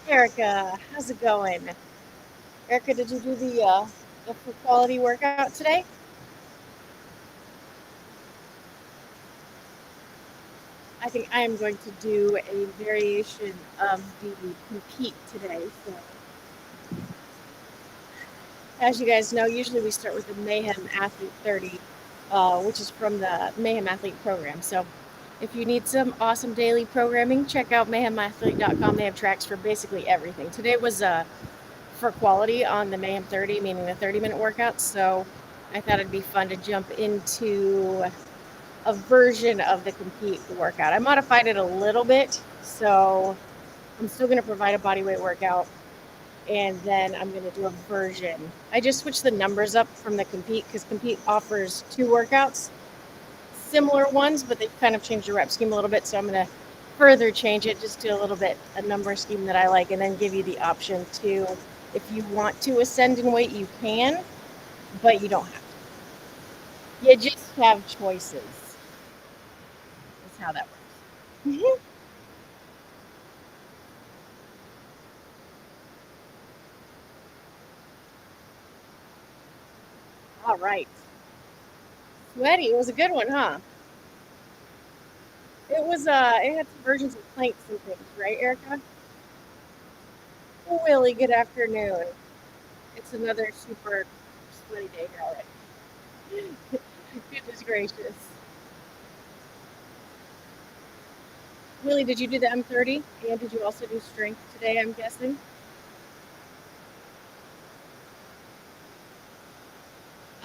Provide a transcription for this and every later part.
Erica, how's it going? Erica, did you do the full quality workout today? I think I am going to do a variation of the compete today. So, as you guys know, usually we start with the Mayhem Athlete 30, which is from the Mayhem Athlete program. So, if you need some awesome daily programming, check out mayhemathlete.com. They have tracks for basically everything. Today was for quality on the Mayhem 30, meaning the 30-minute workouts. So I thought it'd be fun to jump into a version of the compete workout. I modified it a little bit, so I'm still going to provide a body weight workout, and then I'm going to do a version. I just switched the numbers up from the compete because compete offers 2 workouts, similar ones, but they've kind of changed the rep scheme a little bit, so I'm going to further change it, just do a little bit a number scheme that I like, and then give you the option to, if you want to ascend in weight, you can, but you don't have to. You just have choices. That's how that works. All right. Sweaty. It was a good one, huh? It had some versions of planks and things, right, Erica? Really good afternoon. It's another super sweaty day here already. Goodness gracious. Willie, did you do the M30? And did you also do strength today, I'm guessing?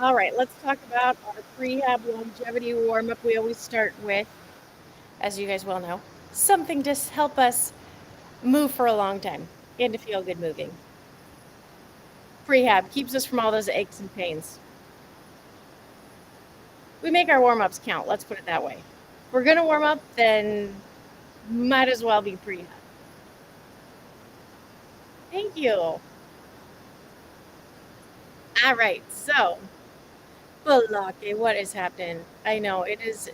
All right, let's talk about our prehab longevity warm-up. We always start with, as you guys well know, something to help us move for a long time and to feel good moving. Prehab keeps us from all those aches and pains. We make our warm-ups count, let's put it that way. If we're going to warm up, then might as well be prehab. Thank you. All right, so, Balake, what is happening? I know, it is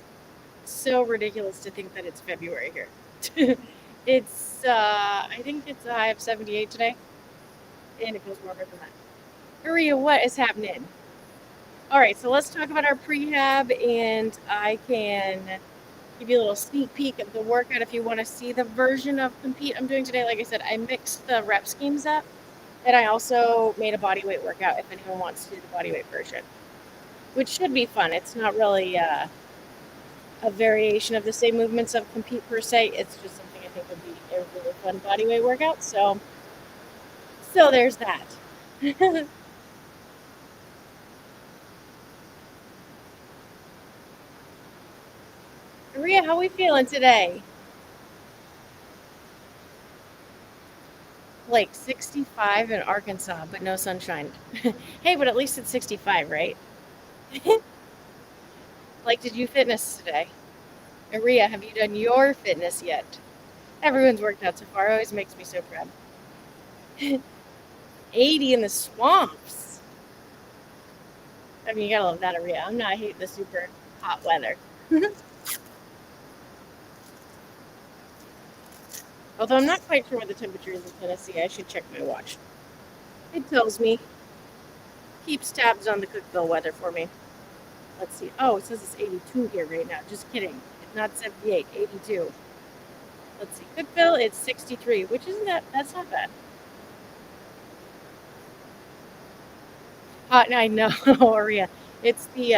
so ridiculous to think that it's February here. It's, I think it's a high of 78 today, and it feels warmer than that. Maria, what is happening? All right, so let's talk about our prehab, and I can give you a little sneak peek of the workout if you want to see the version of compete I'm doing today. Like I said, I mixed the rep schemes up, and I also made a body weight workout if anyone wants to do the body weight version, which should be fun. It's not really a variation of the same movements of compete per se. It's just something I think would be a really fun body weight workout. So there's that. Maria, how are we feeling today? Like 65 in Arkansas, but no sunshine. Hey, but at least it's 65, right? Like, did you fitness today? Maria, have you done your fitness yet? Everyone's worked out so far. It always makes me so proud. 80 in the swamps. I mean, you gotta love that, Maria. I'm not hating the super hot weather. Although I'm not quite sure what the temperature is in Tennessee. I should check my watch. It tells me. Keeps tabs on the Cookville weather for me. Let's see. Oh, it says it's 82 here right now. Just kidding. It's not 78, 82. Let's see. Cookville, it's 63, which isn't that's not bad. I know, Maria. It's the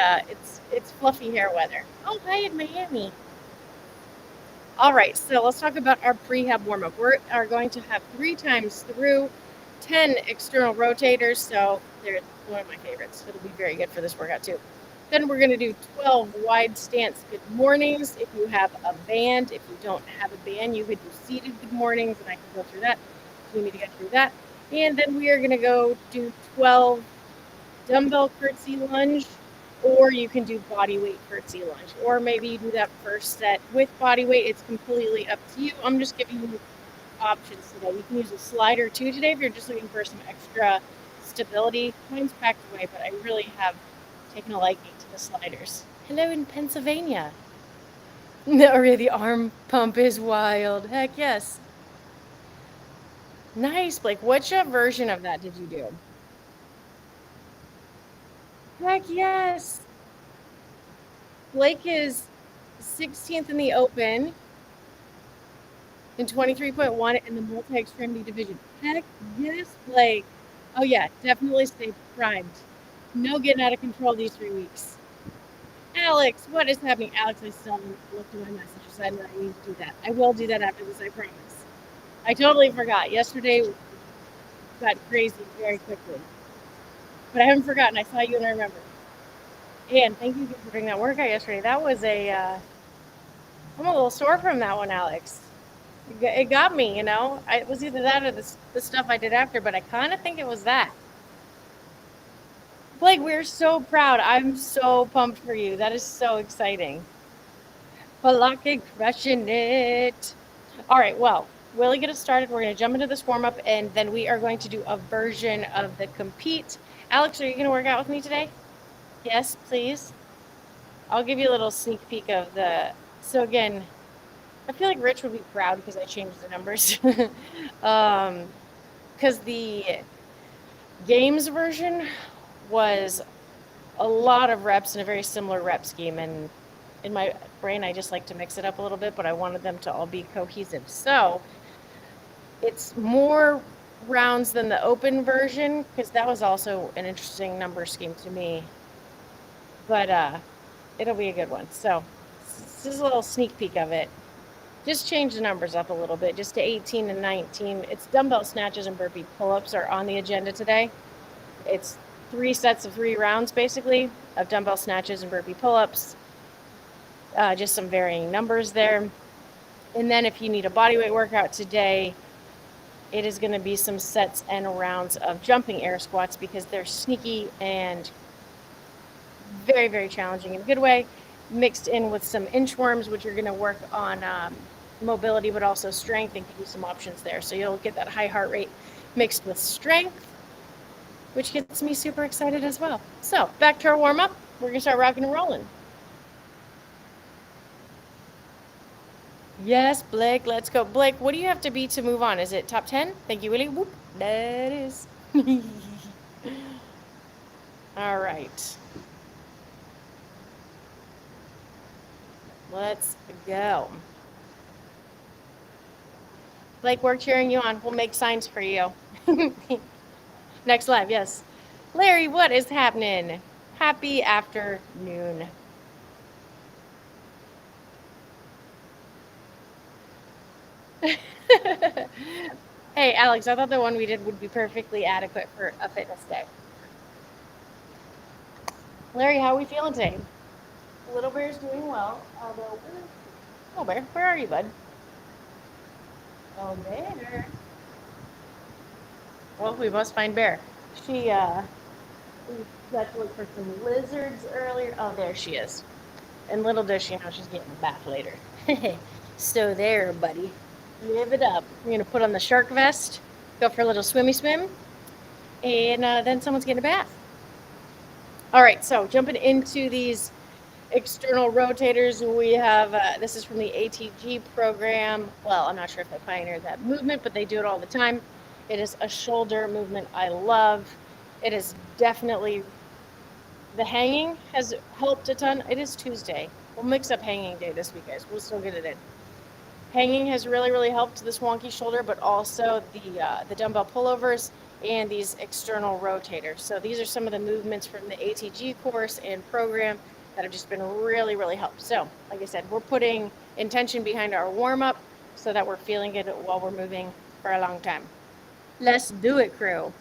it's fluffy hair weather. Oh, hi in Miami. All right, so let's talk about our prehab warm-up. We are going to have 3 times through 10 external rotators, so they're one of my favorites. It'll be very good for this workout too. Then we're going to do 12 wide stance good mornings. If you have a band, if you don't have a band, you could do seated good mornings, and I can go through that if you need to get through that. And then we are going to go do 12 dumbbell curtsy lunge, or you can do bodyweight curtsy lunge, or maybe you do that first set with bodyweight. It's completely up to you. I'm just giving you options today. You can use a slider too today if you're just looking for some extra stability. Mine's packed away, but I really have taken a liking to the sliders. Hello in Pennsylvania. No, the arm pump is wild. Heck yes. Nice, Blake. Which version of that did you do? Heck yes. Blake is 16th in the open and 23.1 in the multi-extremity division. Heck yes, Blake. Oh yeah, definitely stay primed. No getting out of control these 3 weeks. Alex, what is happening? Alex, I still haven't looked at my messages. I know I need to do that. I will do that after this, I promise. I totally forgot. Yesterday got crazy very quickly. But I haven't forgotten. I saw you and I remember. And thank you for doing that workout yesterday. That was I'm a little sore from that one, Alex. It got me, you know. It was either that or the stuff I did after, but I kind of think it was that. Blake, we're so proud. I'm so pumped for you. That is so exciting. Palake crushing it. All right, well, we'll get us started. We're going to jump into this warm-up, and then we are going to do a version of the compete. Alex, are you going to work out with me today? Yes, please. I'll give you a little sneak peek of the... So again, I feel like Rich would be proud because I changed the numbers. Because the games version was a lot of reps and a very similar rep scheme, and in my brain I just like to mix it up a little bit, but I wanted them to all be cohesive. So it's more rounds than the open version, because that was also an interesting number scheme to me, but it'll be a good one. So this is a little sneak peek of it. Just change the numbers up a little bit, just to 18 and 19. It's dumbbell snatches and burpee pull-ups are on the agenda today. It's 3 sets of 3 rounds, basically, of dumbbell snatches and burpee pull-ups. Just some varying numbers there. And then if you need a bodyweight workout today, it is going to be some sets and rounds of jumping air squats, because they're sneaky and very, very challenging in a good way, mixed in with some inchworms, which are going to work on mobility, but also strength, and give you some options there. So you'll get that high heart rate mixed with strength, which gets me super excited as well. So back to our warm-up. We're going to start rocking and rolling. Yes, Blake, let's go. Blake, what do you have to be to move on? Is it top 10? Thank you, Willie. Whoop. That is. All right. Let's go. Blake, we're cheering you on. We'll make signs for you. Next live, yes. Larry, what is happening? Happy afternoon. Hey, Alex, I thought the one we did would be perfectly adequate for a fitness day. Larry, how are we feeling today? Little Bear's doing well, although... Little Bear, where are you, bud? Oh, Bear. Well, we must find Bear. We got to look for some lizards earlier. Oh, there she is. And little does she know she's getting a bath later. So there, buddy. Live it up. We're going to put on the shark vest, go for a little swimmy swim, and then someone's getting a bath. All right, so jumping into these external rotators, we have, this is from the ATG program. Well, I'm not sure if they pioneered that movement, but they do it all the time. It is a shoulder movement I love. It is definitely, the hanging has helped a ton. It is Tuesday. We'll mix up hanging day this week, guys. We'll still get it in. Hanging has really, really helped this wonky shoulder, but also the dumbbell pullovers and these external rotators. So these are some of the movements from the ATG course and program that have just been really, really helped. So, like I said, we're putting intention behind our warm-up so that we're feeling it while we're moving for a long time. Let's do it, crew.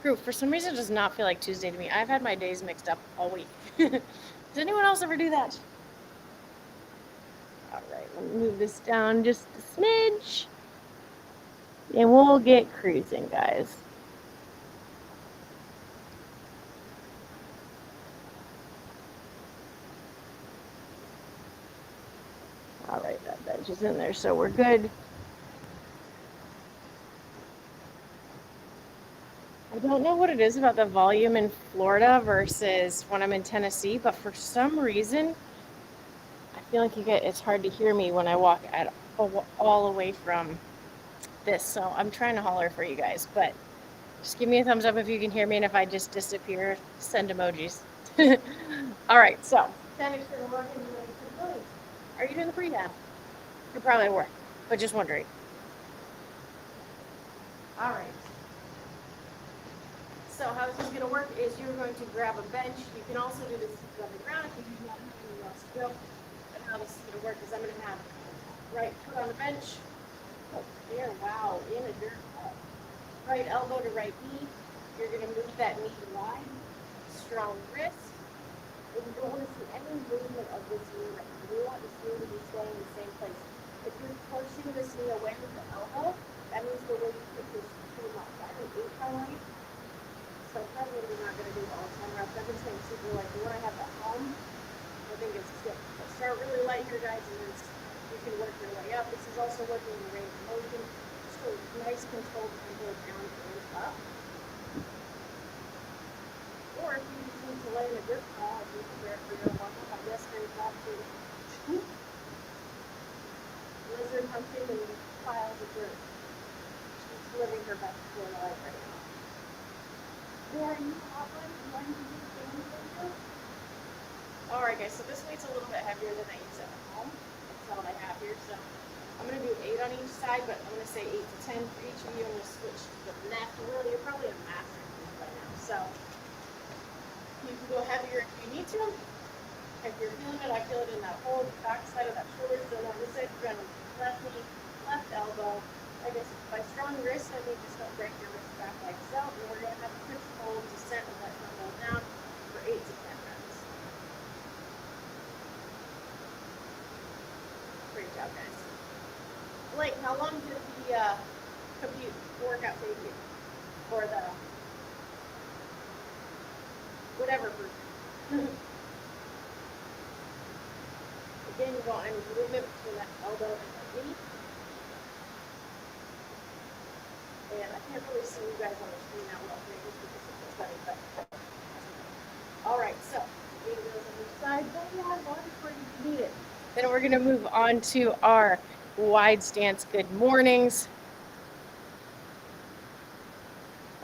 Crew, for some reason, it does not feel like Tuesday to me. I've had my days mixed up all week. Does anyone else ever do that? All right, let me move this down just a smidge. And we'll get cruising, guys. All right, that bench is in there, so we're good. I don't know what it is about the volume in Florida versus when I'm in Tennessee, but for some reason, I feel like it's hard to hear me when I walk all away from this, so I'm trying to holler for you guys, but just give me a thumbs up if you can hear me, and if I just disappear, send emojis. All right, so 10 external rotations and flexibility. Are you doing the prehab? You're probably at work, but just wondering. All right. So how this is going to work is you're going to grab a bench. You can also do this on the ground if you do not have anywhere else to go. And how this is going to work is I'm going to have right foot on the bench. Oh, there, wow, in a dirt hole. Right elbow to right knee. You're going to move that knee wide. Strong wrist. And you don't want to see any movement of this knee right now. You want this knee to be staying in the same place. If you're pushing this knee away from the elbow, that means the way you put this too much. I have an 8 pound weight, so probably not going to do all 10 reps. I've been saying super light. The one I have at home, I think it's 6. So start really light here, guys, and then you can work your way up. This is also working in range of motion. Just a nice controlled tempo down and up. Or if you just need to lay in a good ball, if you prepare for your warm-up, I guess there's that too. Lizard hunting and piles of dirt. She's living her best for life right now. Are you Alright guys, so this weight's a little bit heavier than I use at home. That's all I have here. So I'm going to do 8 on each side, but I'm going to say 8 to 10 for each of you. I'm going to switch to the neck. Really, you're probably a master at this by now. So you can go heavier if you need to. If you're feeling it, I feel it in that whole back side of that shoulder. So on this side, you're going to left knee, left elbow. I guess by strong wrist, I mean just don't break your wrist back like so. And we're going to have a push hold descent of that dumbbell down for 8 to 10 reps. Great job, guys. Blake, how long did the compute workout take you? Or the whatever version? Again, you want any movement between that elbow and the knee. And I can't really see you guys on the screen that well today just because it's so funny, but alright, so 8 of those on each side. Don't want one before you need it. Then we're gonna move on to our wide stance good mornings.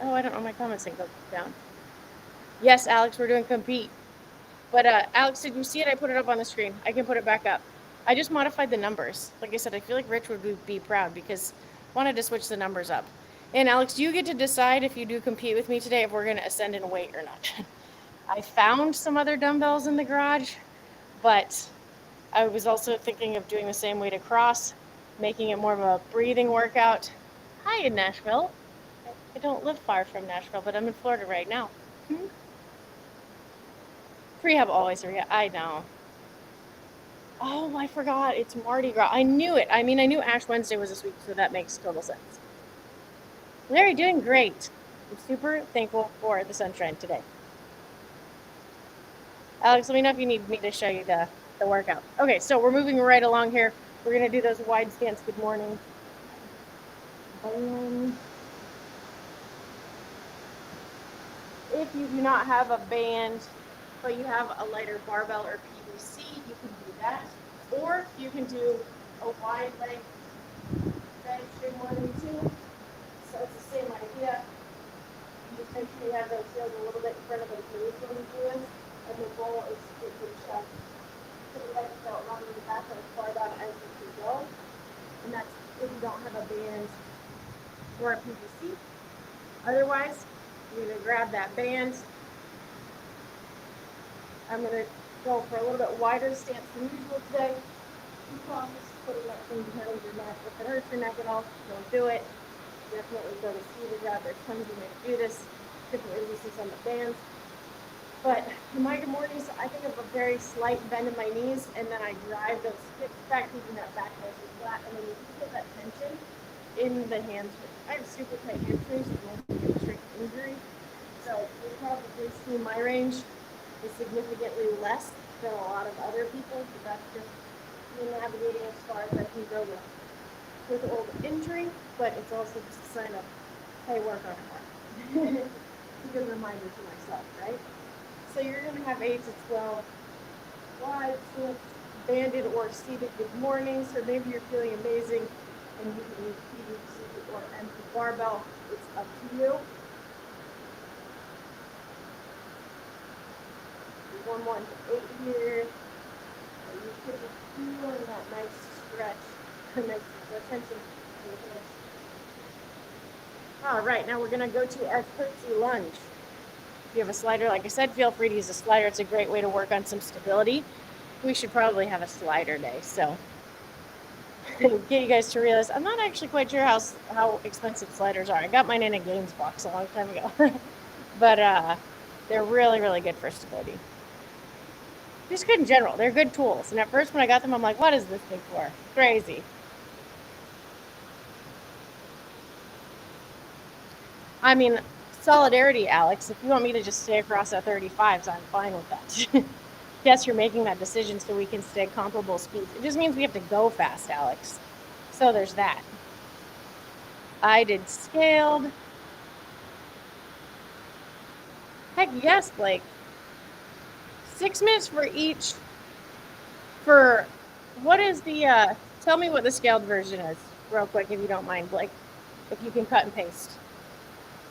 Oh, I don't know, my comments didn't go down. Yes, Alex, we're doing compete. But Alex, did you see it? I put it up on the screen. I can put it back up. I just modified the numbers. Like I said, I feel like Rich would be proud because I wanted to switch the numbers up. And Alex, you get to decide if you do compete with me today if we're going to ascend in weight or not. I found some other dumbbells in the garage, but I was also thinking of doing the same weight across, making it more of a breathing workout. Hi in Nashville. I don't live far from Nashville, but I'm in Florida right now. Prehab always, I know. Oh, I forgot. It's Mardi Gras. I knew it. I mean, I knew Ash Wednesday was this week, so that makes total sense. Larry, doing great. I'm super thankful for the sunshine today. Alex, let me know if you need me to show you the workout. Okay, so we're moving right along here. We're going to do those wide stance good morning. If you do not have a band, but you have a lighter barbell or PVC, you can do that. Or you can do a wide leg bench good morning too. So it's the same idea. You just make sure you have those heels a little bit in front of the knees when you do it. And the goal is to get your chest to the legs out long in the back and as far down as you can go. And that's if you don't have a band or a PVC. Otherwise, you're going to grab that band. I'm going to go for a little bit wider stance than usual today. You promise putting that thing behind your neck. If it hurts your neck at all, don't do it. Definitely go to cedar grab. There's tons of ways to do this. Different releases on the bands. But in my good mornings, I think of a very slight bend in my knees, and then I drive those hips back, keeping that back nice and flat, and then you feel that tension in the hamstring. I have super tight hamstrings with no hamstring injury, so you probably see my range is significantly less than a lot of other people, but that's just me navigating as far as I can go with old injury, but it's also just a sign of, hey, work on it more. It's a good reminder to myself, right? So you're going to have 8 to 12 wide stance, banded or seated good mornings, or maybe you're feeling amazing And you can use PVC or empty barbell. It's up to you. One more to 8 here. And you should be feeling that nice stretch. Nice attention. All right, now we're gonna go to our curtsy lunge. If you have a slider, like I said, feel free to use a slider. It's a great way to work on some stability. We should probably have a slider day, so get you guys to realize I'm not actually quite sure how expensive sliders are. I got mine in a games box a long time ago, but they're really, really good for stability. Just good in general. They're good tools. And at first when I got them, I'm like, what is this thing for? Crazy. I mean, solidarity, Alex. If you want me to just stay across at 35s, I'm fine with that. Yes, you're making that decision so we can stay comparable speeds. It just means we have to go fast, Alex. So there's that. I did scaled. Heck yes, Blake. 6 minutes for each. For what is the, tell me what the scaled version is, real quick, if you don't mind, Blake. If you can cut and paste.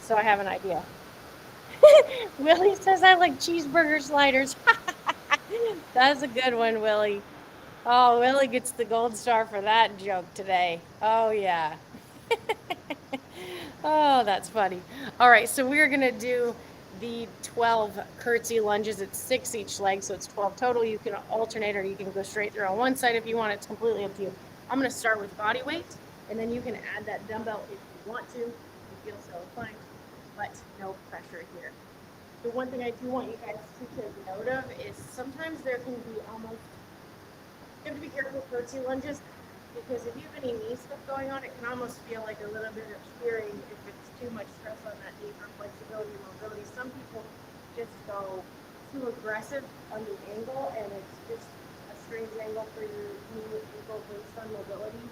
So I have an idea. Willie says I like cheeseburger sliders. That's a good one, Willie. Oh, Willie gets the gold star for that joke today. Oh, yeah. Oh, that's funny. All right, so we're going to do the 12 curtsy lunges. It's 6 each leg, so it's 12 total. You can alternate or you can go straight through on one side if you want. It's completely up to you. I'm going to start with body weight, and then you can add that dumbbell if you want to. If you feel so inclined, but no pressure here. The one thing I do want you guys to take note of is sometimes there can be almost, you have to be careful with curtsy lunges, because if you have any knee stuff going on, it can almost feel like a little bit obscuring if it's too much stress on that knee for flexibility and mobility. Some people just go too aggressive on the angle, and it's just a strange angle for your knee ankle based on mobility.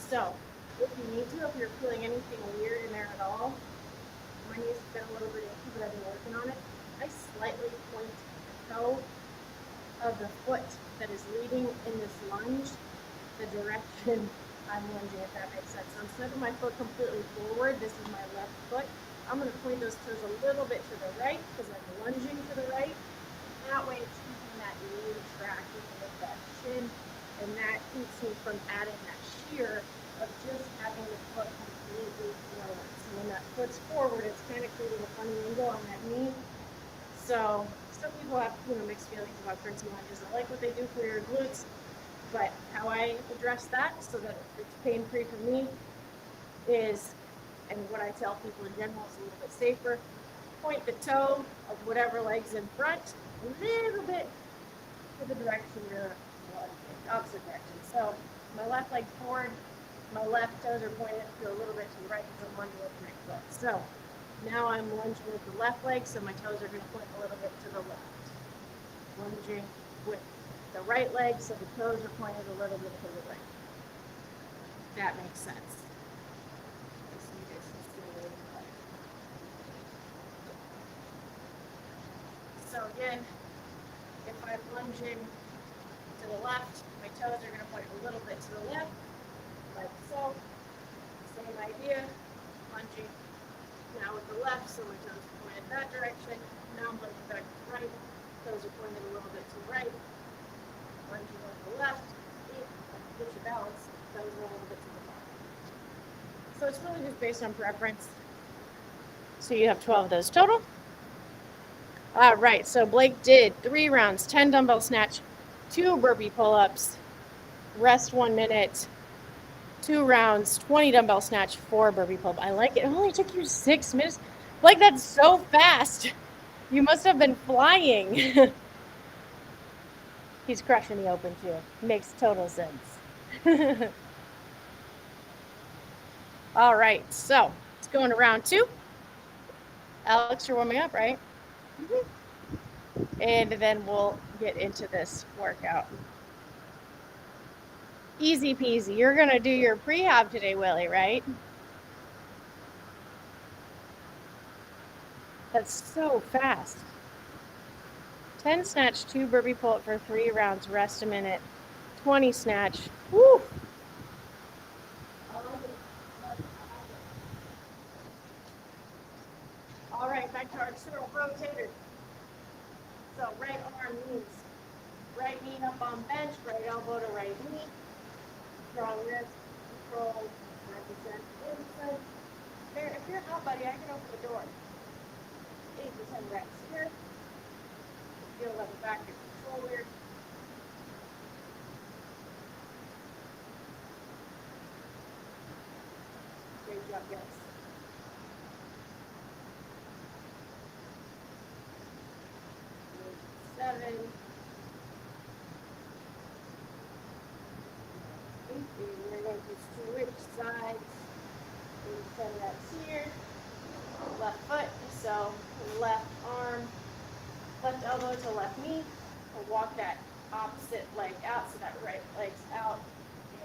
So if you need to, if you're feeling anything weird in there at all, my knee's been a little bit itchy, but I've been working on it. I slightly point the toe of the foot that is leading in this lunge the direction I'm lunging, if that makes sense. So instead of my foot completely forward, this is my left foot. I'm going to point those toes a little bit to the right because I'm lunging to the right. That way it's keeping that knee tracking with that shin, and that keeps me from adding that shear of just having the foot completely forward. So when that foot's forward, it's kind of creating a funny angle on that knee. So some people have mixed feelings about curtsy lunges. I like what they do for your glutes. But how I address that so that it's pain-free for me is, and what I tell people in general is a little bit safer, point the toe of whatever leg's in front a little bit to the direction you're lunging, opposite direction. So my left leg's forward, my left toes are pointed to a little bit to the right because I'm lunging with my foot. So now I'm lunging with the left leg, so my toes are going to point a little bit to the left. Lunging with the right leg, so the toes are pointed a little bit to the right. That makes sense. So again, if I'm lunging to the left, my toes are going to point a little bit to the left, like so. Same idea, lunging now with the left, so my toes are pointed that direction. Now I'm lunging back to the right, toes are pointed a little bit to the right. Lunging with the left, get your balance, toes are a little bit to the left. So it's really just based on preference. So you have 12 of those total. All right, so Blake did 3 rounds, 10 dumbbell snatch, 2 burpee pull ups, rest 1 minute, 2 rounds, 20 dumbbell snatch, 4 burpee pull ups. I like it. It only took you 6 minutes. Blake, that's so fast. You must have been flying. He's crushing the open too. Makes total sense. All right, so let's go into round 2. Alex, you're warming up, right? And then we'll get into this workout. Easy peasy. You're going to do your prehab today, Willie, right? That's so fast. 10 snatch, 2 burpee pull up for 3 rounds, rest a minute, 20 snatch. Woo! I like to our external rotators. So right arm means right knee up on bench, right elbow to right knee. Strong wrist, control, 5% inside. There, if you're out, buddy, I can open the door. 8% reps here. Feel level back to shoulder. Great job, guys. Seven. 8. We're going to switch sides. 10 reps here. Left foot, so left arm, left elbow to left knee. We'll walk that opposite leg out so that right leg's out.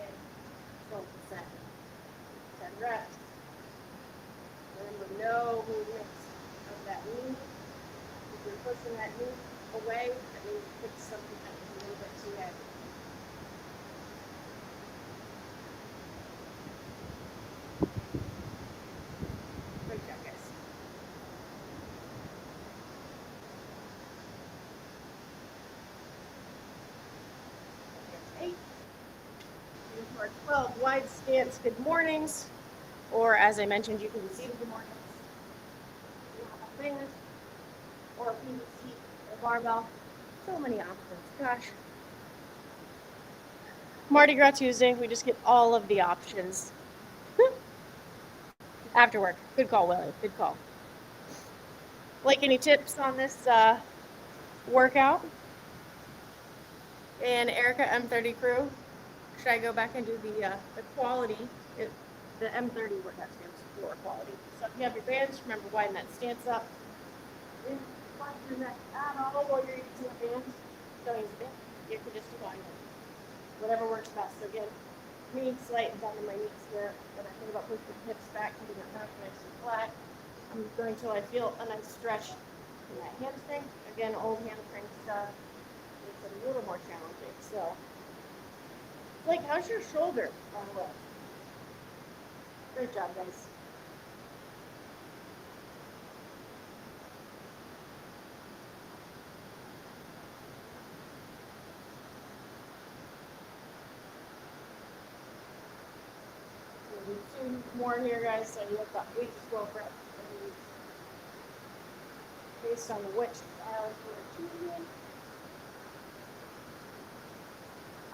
And 12%. 10 reps. Remember, no movement of that knee. If you're pushing that knee away, that means you pick something that is a little bit too heavy. Great job, guys. There's 8. Into our 12 wide stance good mornings. Or as I mentioned, you can see good mornings. Or PVC or barbell. So many options. Gosh. Mardi Gras Tuesday, we just get all of the options. After work. Good call, Willie. Good call. Like, any tips on this workout? And Erica, M30 crew, should I go back and do the quality? The M30 workout stands for quality. So if you have your bands, remember widen that stance up. Flatten your neck at all while you're using the bands. Don't use the band. You can just widen it. Whatever works best. So again, me slight down to my knees here. When I think about pushing the hips back, keeping that back nice and flat. I'm going till I feel a nice stretch in that hamstring. Again, old hamstring stuff makes it a little more challenging. So, like, how's your shoulder on the way? Great job, guys. We'll do 2 more here, guys. So you have about 8 to 12 reps based on which style you're choosing.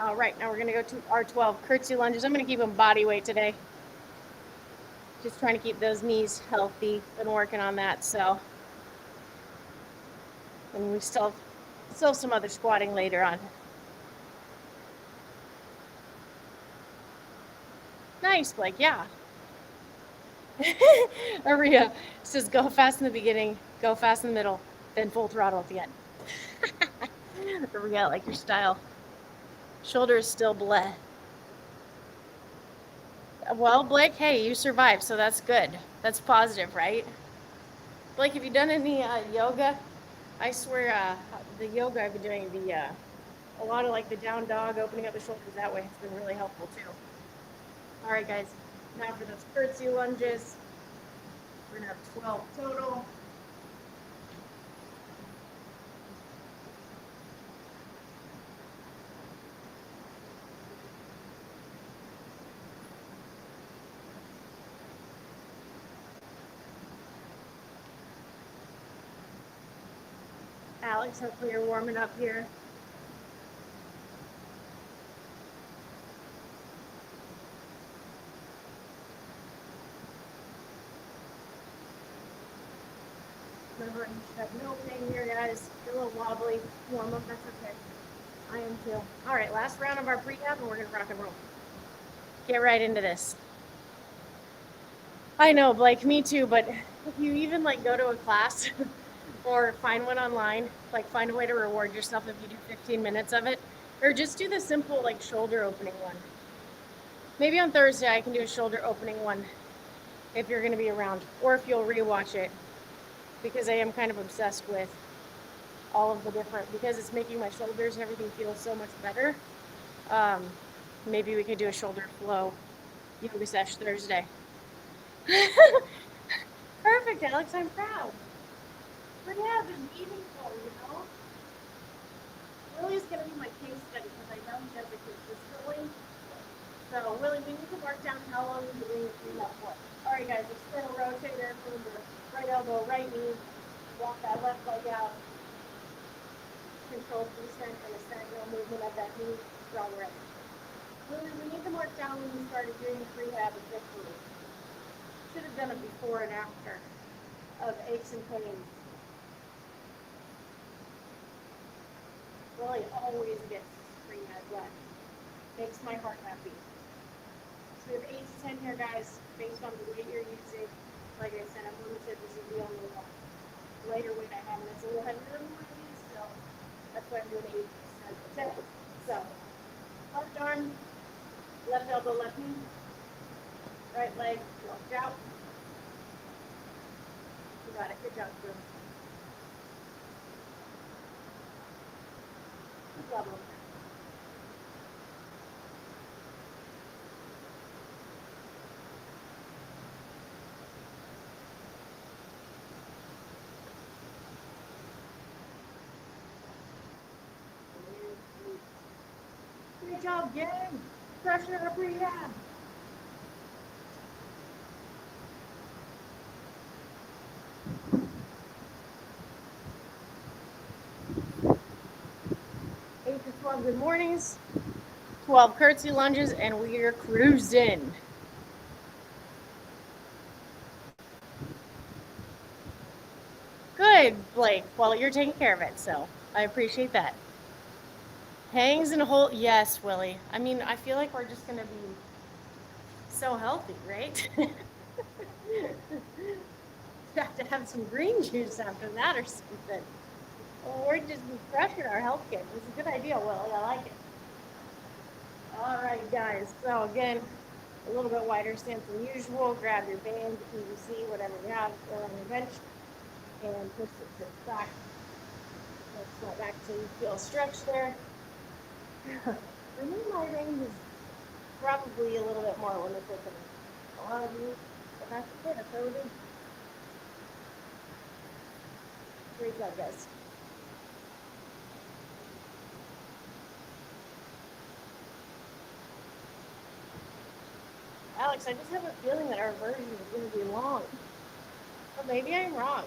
All right, now we're going to go to our 12 curtsy lunges. I'm going to keep them body weight today. Just trying to keep those knees healthy. Been working on that, so. And we still some other squatting later on. Nice, Blake, yeah. Aria says go fast in the beginning, go fast in the middle, then full throttle at the end. Aria, I like your style. Shoulder is still bleh. Well, Blake, hey, you survived, so that's good. That's positive, right? Blake, have you done any yoga? I swear, the yoga I've been doing, a lot of like the down dog, opening up the shoulders that way, has been really helpful too. All right, guys, now for those curtsy lunges. We're gonna have 12 total. Alex, hopefully you're warming up here. Remember, you should have no pain here, guys. Feel a little wobbly, warm up, that's okay. I am too. All right, last round of our prehab, and we're gonna rock and roll. Get right into this. I know, Blake, me too, but if you even like go to a class or find one online, like find a way to reward yourself if you do 15 minutes of it, or just do the simple like shoulder opening one. Maybe on Thursday I can do a shoulder opening one if you're gonna be around, or if you'll rewatch it, because I am kind of obsessed with all of the different, because it's making my shoulders and everything feel so much better. Maybe we could do a shoulder flow yoga sesh Thursday. Perfect, Alex, I'm proud. Prehab is meaningful, you know? Willie's going to be my case study because I know he does it consistently. So, Willie, we need to mark down how long you've been doing prehab for. All right, guys, external rotator from the right elbow, right knee. Walk that left leg out. Control descent and ascent, no movement of that knee. Strong right. Willie, we need to mark down when you started doing prehab officially. Should have done it before and after of aches and pains. Willie always gets prehab done. Makes my heart happy. So we have 8 to 10 here, guys, based on the weight you're using. Like I said, I'm limited. This is the only one. Lighter weight I have, and it's a little heavier than one of these, so that's why I'm doing 8 to 10. So, left arm, left elbow, left knee, right leg, walked out. You got it. Good job, Drew. Good level. Good job, gang. Crushing our prehab. Good mornings, 12 curtsy lunges, and we're cruising. Good, Blake. Well, you're taking care of it, so I appreciate that. Hangs and hold. Yes, Willie. I mean, I feel like we're just going to be so healthy, right? Have to have some green juice after that or something. Well, we're just crushing our health kit. It's a good idea, Willie. I like it. All right, guys. So again, a little bit wider stance than usual. Grab your band, PVC, whatever you have, or on your bench, and push it back. Let's go back till you feel stretched there. For me, my range is probably a little bit more limited than a lot of you, but that's okay. That's how we do. Great job, guys. Alex, I just have a feeling that our version is going to be long. But maybe I'm wrong.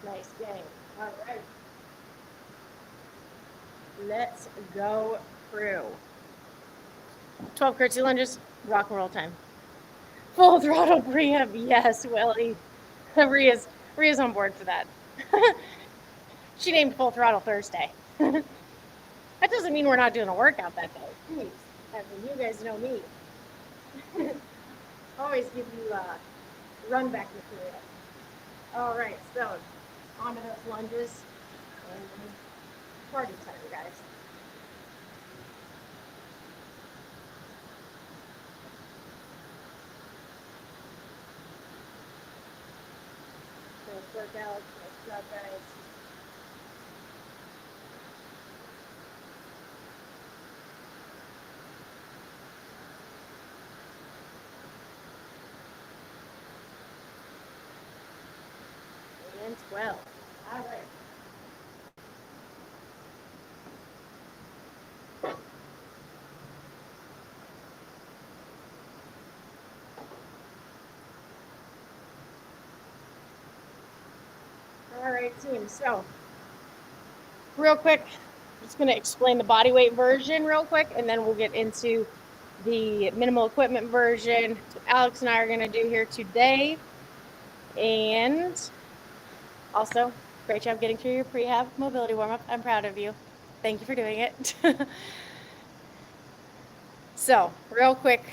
Nice gang. All right. Let's go through. 12 curtsy lunges, rock and roll time. Full throttle prehab. Yes, Willie. Ria's on board for that. She named Full Throttle Thursday. That doesn't mean we're not doing a workout that day. Please. I mean, you guys know me. Always give you run back material. All right, so onto those lunges. And party time, guys. Nice workout. Nice job, guys. And 12. All right. All right, team. So, real quick, I'm just going to explain the body weight version real quick, and then we'll get into the minimal equipment version. So Alex and I are going to do here today. And also, great job getting through your prehab mobility warm-up. I'm proud of you. Thank you for doing it. So, real quick,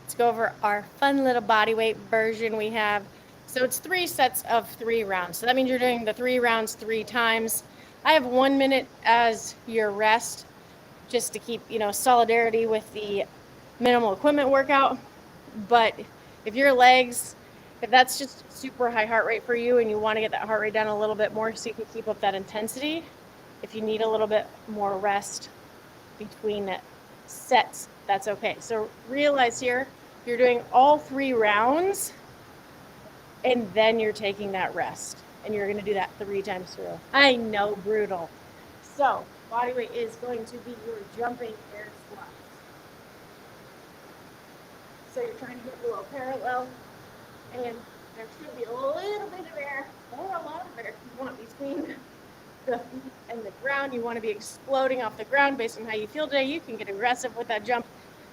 let's go over our fun little body weight version we have. So it's 3 sets of 3 rounds. So that means you're doing the 3 rounds 3 times. I have 1 minute as your rest, just to keep, solidarity with the minimal equipment workout. But if your legs, if that's just super high heart rate for you and you want to get that heart rate down a little bit more so you can keep up that intensity, if you need a little bit more rest between sets That's okay. So realize here, you're doing all 3 rounds, and then you're taking that rest. And you're going to do that 3 times through. I know, brutal. So body weight is going to be your jumping air squats. So you're trying to get below parallel, and there should be a little bit of air, or a lot of air if you want, between the feet and the ground. You want to be exploding off the ground based on how you feel today. You can get aggressive with that jump,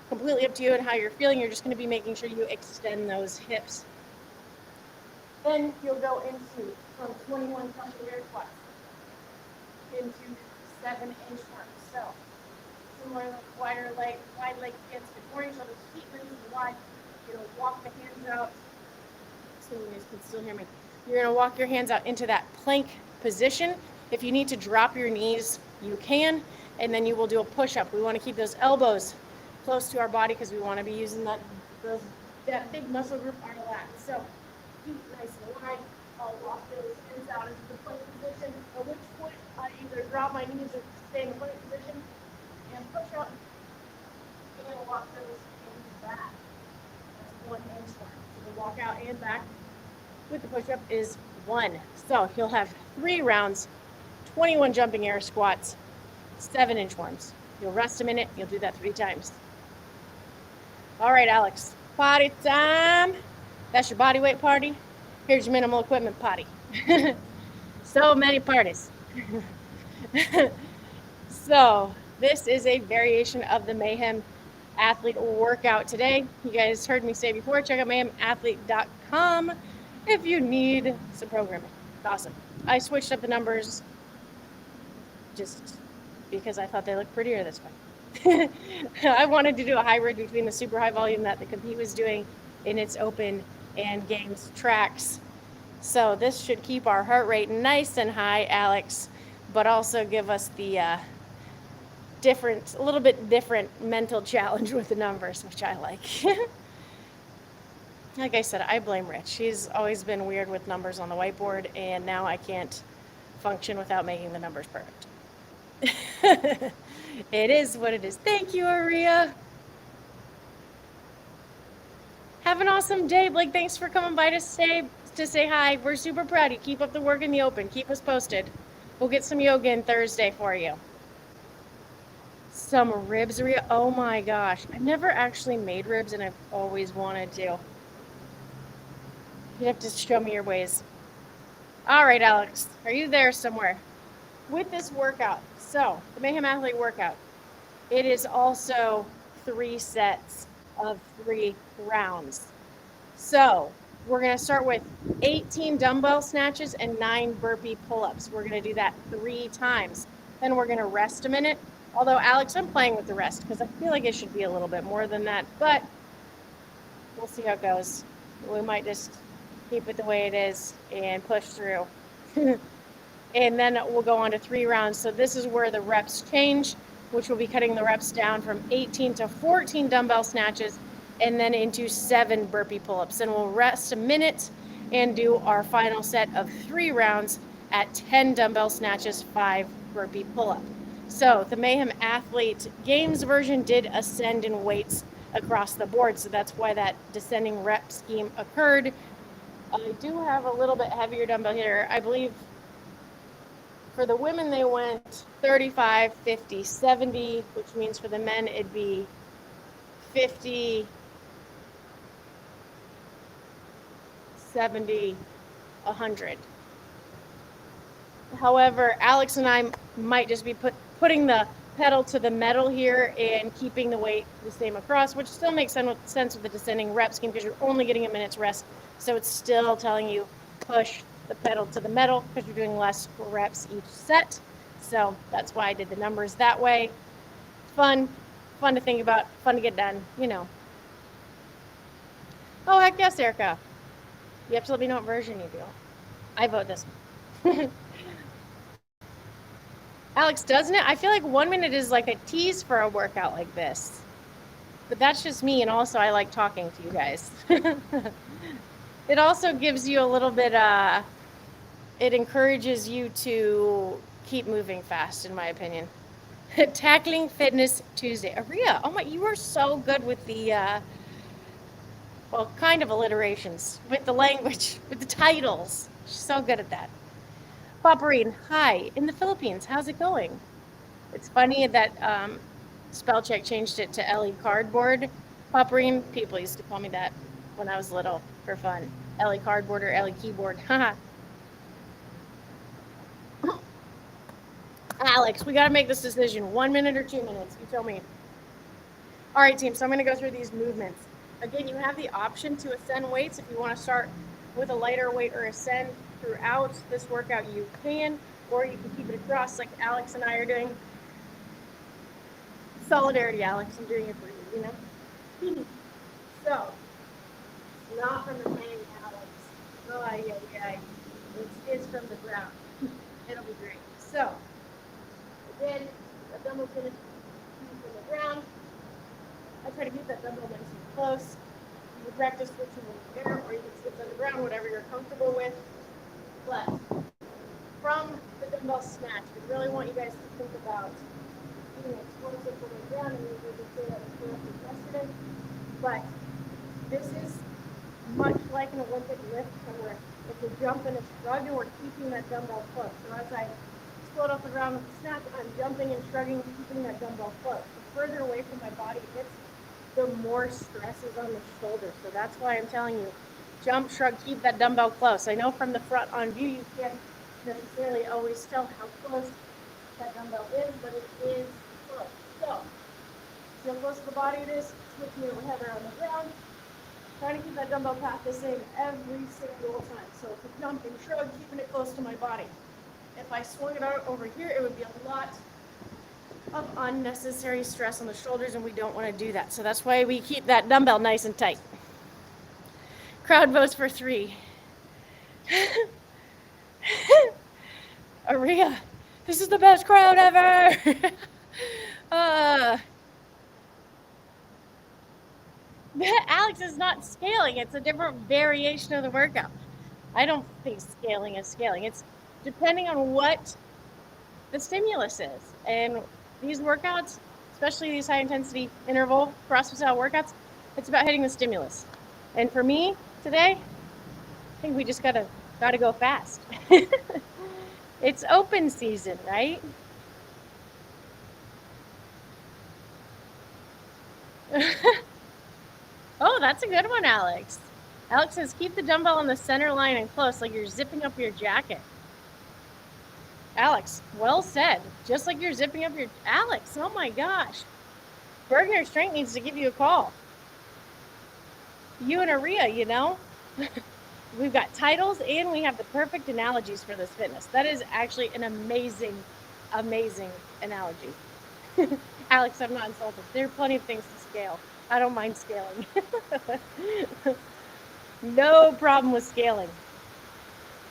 completely up to you and how you're feeling. You're just going to be making sure you extend those hips. Then you'll go into from 21 jumping air squats into 7 inchworms. So similar, wide leg against the core, so the feet nice and wide. You're going to walk the hands out. So you guys can still hear me. You're going to walk your hands out into that plank position. If you need to drop your knees, you can, and then you will do a push-up. We want to keep those elbows close to our body because we want to be using that big muscle group, our lats. So feet nice and wide. I'll walk those hands out into the plank position, at which point I either drop my knees or stay in the plank position and push up and walk those hands back. That's 1 inchworm. So the walk out and back with the push-up is 1. So you'll have 3 rounds, 21 jumping air squats, 7 inchworms. You'll rest a minute. You'll do that 3 times. All right, Alex, party time. That's your body weight party. Here's your minimal equipment party. So many parties. So this is a variation of the Mayhem Athlete workout today. You guys heard me say before, check out mayhemathlete.com if you need some programming. Awesome. I switched up the numbers just because I thought they looked prettier this way. I wanted to do a hybrid between the super high volume that the Compete was doing in its open and games tracks. So this should keep our heart rate nice and high, Alex, but also give us the a little bit different mental challenge with the numbers, which I like. Like I said, I blame Rich. He's always been weird with numbers on the whiteboard, and now I can't function without making the numbers perfect. It is what it is. Thank you, Aria. Have an awesome day, Blake. Thanks for coming by to say hi. We're super proud. You keep up the work in the open. Keep us posted. We'll get some yoga in Thursday for you. Some ribs, Aria. Oh my gosh. I've never actually made ribs, and I've always wanted to. You have to show me your ways. All right, Alex. Are you there somewhere? With this workout, so the Mayhem Athlete workout, it is also 3 sets of 3 rounds. So we're going to start with 18 dumbbell snatches and 9 burpee pull-ups. We're going to do that 3 times. Then we're going to rest a minute. Although, Alex, I'm playing with the rest because I feel like it should be a little bit more than that, but we'll see how it goes. We might just keep it the way it is and push through. And then we'll go on to 3 rounds. So this is where the reps change, which will be cutting the reps down from 18 to 14 dumbbell snatches and then into 7 burpee pull-ups. And we'll rest a minute and do our final set of 3 rounds at 10 dumbbell snatches, 5 burpee pull-up. So the Mayhem Athlete Games version did ascend in weights across the board. So that's why that descending rep scheme occurred. I do have a little bit heavier dumbbell here. I believe for the women, they went 35, 50, 70, which means for the men, it'd be 50, 70, 100. However, Alex and I might just be putting the pedal to the metal here and keeping the weight the same across, which still makes sense with the descending rep scheme because you're only getting a minute's rest. So it's still telling you push the pedal to the metal because you're doing less reps each set. So that's why I did the numbers that way. Fun to think about, fun to get done, you know. Oh, heck yes, Erica. You have to let me know what version you do. I vote this one. Alex, doesn't it? I feel like 1 minute is like a tease for a workout like this. But that's just me, and also I like talking to you guys. It also gives you a little bit, it encourages you to keep moving fast, in my opinion. Tackling Fitness Tuesday. Aria, oh my, you are so good with the, well, kind of alliterations, with the language, with the titles. She's so good at that. Paparine, hi, in the Philippines, how's it going? It's funny that spell check changed it to Elly Cardboard. Paparine, people used to call me that when I was little for fun. Elly Cardboard or Elly Keyboard. Haha. Alex, we got to make this decision. 1 minute or 2 minutes? You tell me. All right, team. So I'm going to go through these movements. Again, you have the option to ascend weights. If you want to start with a lighter weight or ascend throughout this workout, you can, or you can keep it across like Alex and I are doing. Solidarity, Alex. I'm doing it for you, you know? So, not from the hang, Alex. Oh, yeah. It's from the ground. It'll be great. So, again, the dumbbell's going to be from the ground. I try to keep that dumbbell nice and close. You can practice switching in the air, or you can switch on the ground, whatever you're comfortable with. But from the dumbbell snatch, we really want you guys to think about being explosive from the ground, and we just say that yesterday. But this is much like an Olympic lift, where it's a jump and a shrug, and we're keeping that dumbbell close. So as I float off the ground with the snatch, I'm jumping and shrugging, keeping that dumbbell close. The further away from my body it gets, the more stress is on the shoulder. So that's why I'm telling you, jump, shrug, keep that dumbbell close. I know from the front on view, you can't necessarily always tell how close that dumbbell is, but it is close. So, see how close to the body it is? Switching it with header on the ground. Trying to keep that dumbbell path the same every single time. So it's a jump and shrug, keeping it close to my body. If I swung it out over here, it would be a lot of unnecessary stress on the shoulders, and we don't want to do that. So that's why we keep that dumbbell nice and tight. Crowd votes for 3. Aria, this is the best crowd ever. Alex is not scaling. It's a different variation of the workout. I don't think scaling is scaling. It's depending on what the stimulus is. And these workouts, especially these high intensity interval CrossFit style workouts, it's about hitting the stimulus. And for me today, I think we just gotta go fast. It's open season, right? Oh, that's a good one, Alex. Alex says, keep the dumbbell on the center line and close, like you're zipping up your jacket. Alex, well said. Just like you're zipping up your... Alex, oh my gosh. Bergner Strength needs to give you a call. You and Aria, you know? We've got titles and we have the perfect analogies for this fitness. That is actually an amazing, amazing analogy. Alex, I'm not insulted. There are plenty of things to scale. I don't mind scaling. No problem with scaling.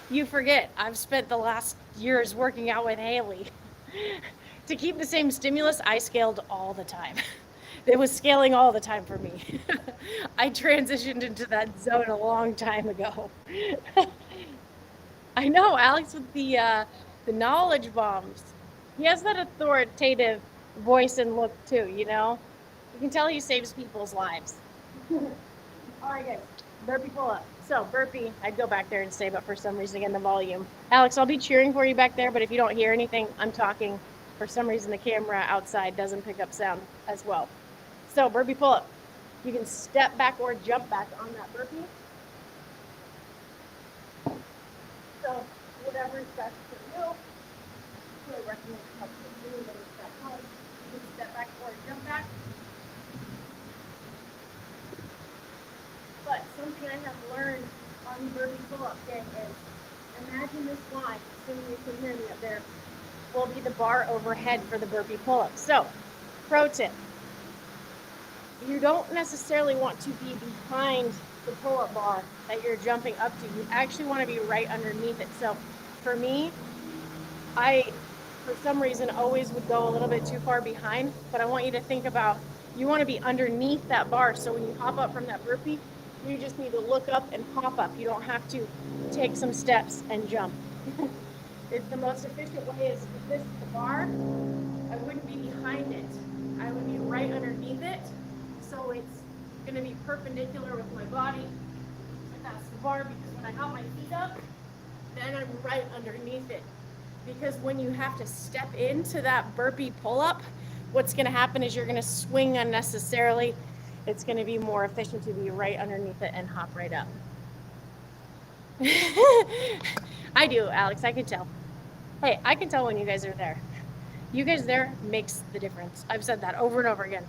You forget, I've spent the last years working out with Haley. To keep the same stimulus, I scaled all the time. It was scaling all the time for me. I transitioned into that zone a long time ago. I know, Alex, with the knowledge bombs. He has that authoritative voice and look too, you know? You can tell he saves people's lives. All right, guys, burpee pull up. So burpee, I'd go back there and say, but for some reason, again, the volume. Alex, I'll be cheering for you back there, but if you don't hear anything, I'm talking. For some reason, the camera outside doesn't pick up sound as well. So burpee pull up. You can step back or jump back on that burpee. So whatever is best for you. I recommend you can step back or jump back. But something I have learned on burpee pull up day is imagine this line, assuming you can hear me up there, will be the bar overhead for the burpee pull up. So, pro tip. You don't necessarily want to be behind the pull-up bar that you're jumping up to. You actually want to be right underneath it. So for me, I, for some reason, always would go a little bit too far behind, but I want you to think about, you want to be underneath that bar. So when you hop up from that burpee, you just need to look up and hop up. You don't have to take some steps and jump. It's the most efficient way is this the bar. I wouldn't be behind it. I would be right underneath it. So it's going to be perpendicular with my body. And that's the bar, because when I have my feet up, then I'm right underneath it. Because when you have to step into that burpee pull-up, what's going to happen is you're going to swing unnecessarily. It's going to be more efficient to be right underneath it and hop right up. I do, Alex, I can tell. Hey, I can tell when you guys are there. You guys there makes the difference. I've said that over and over again.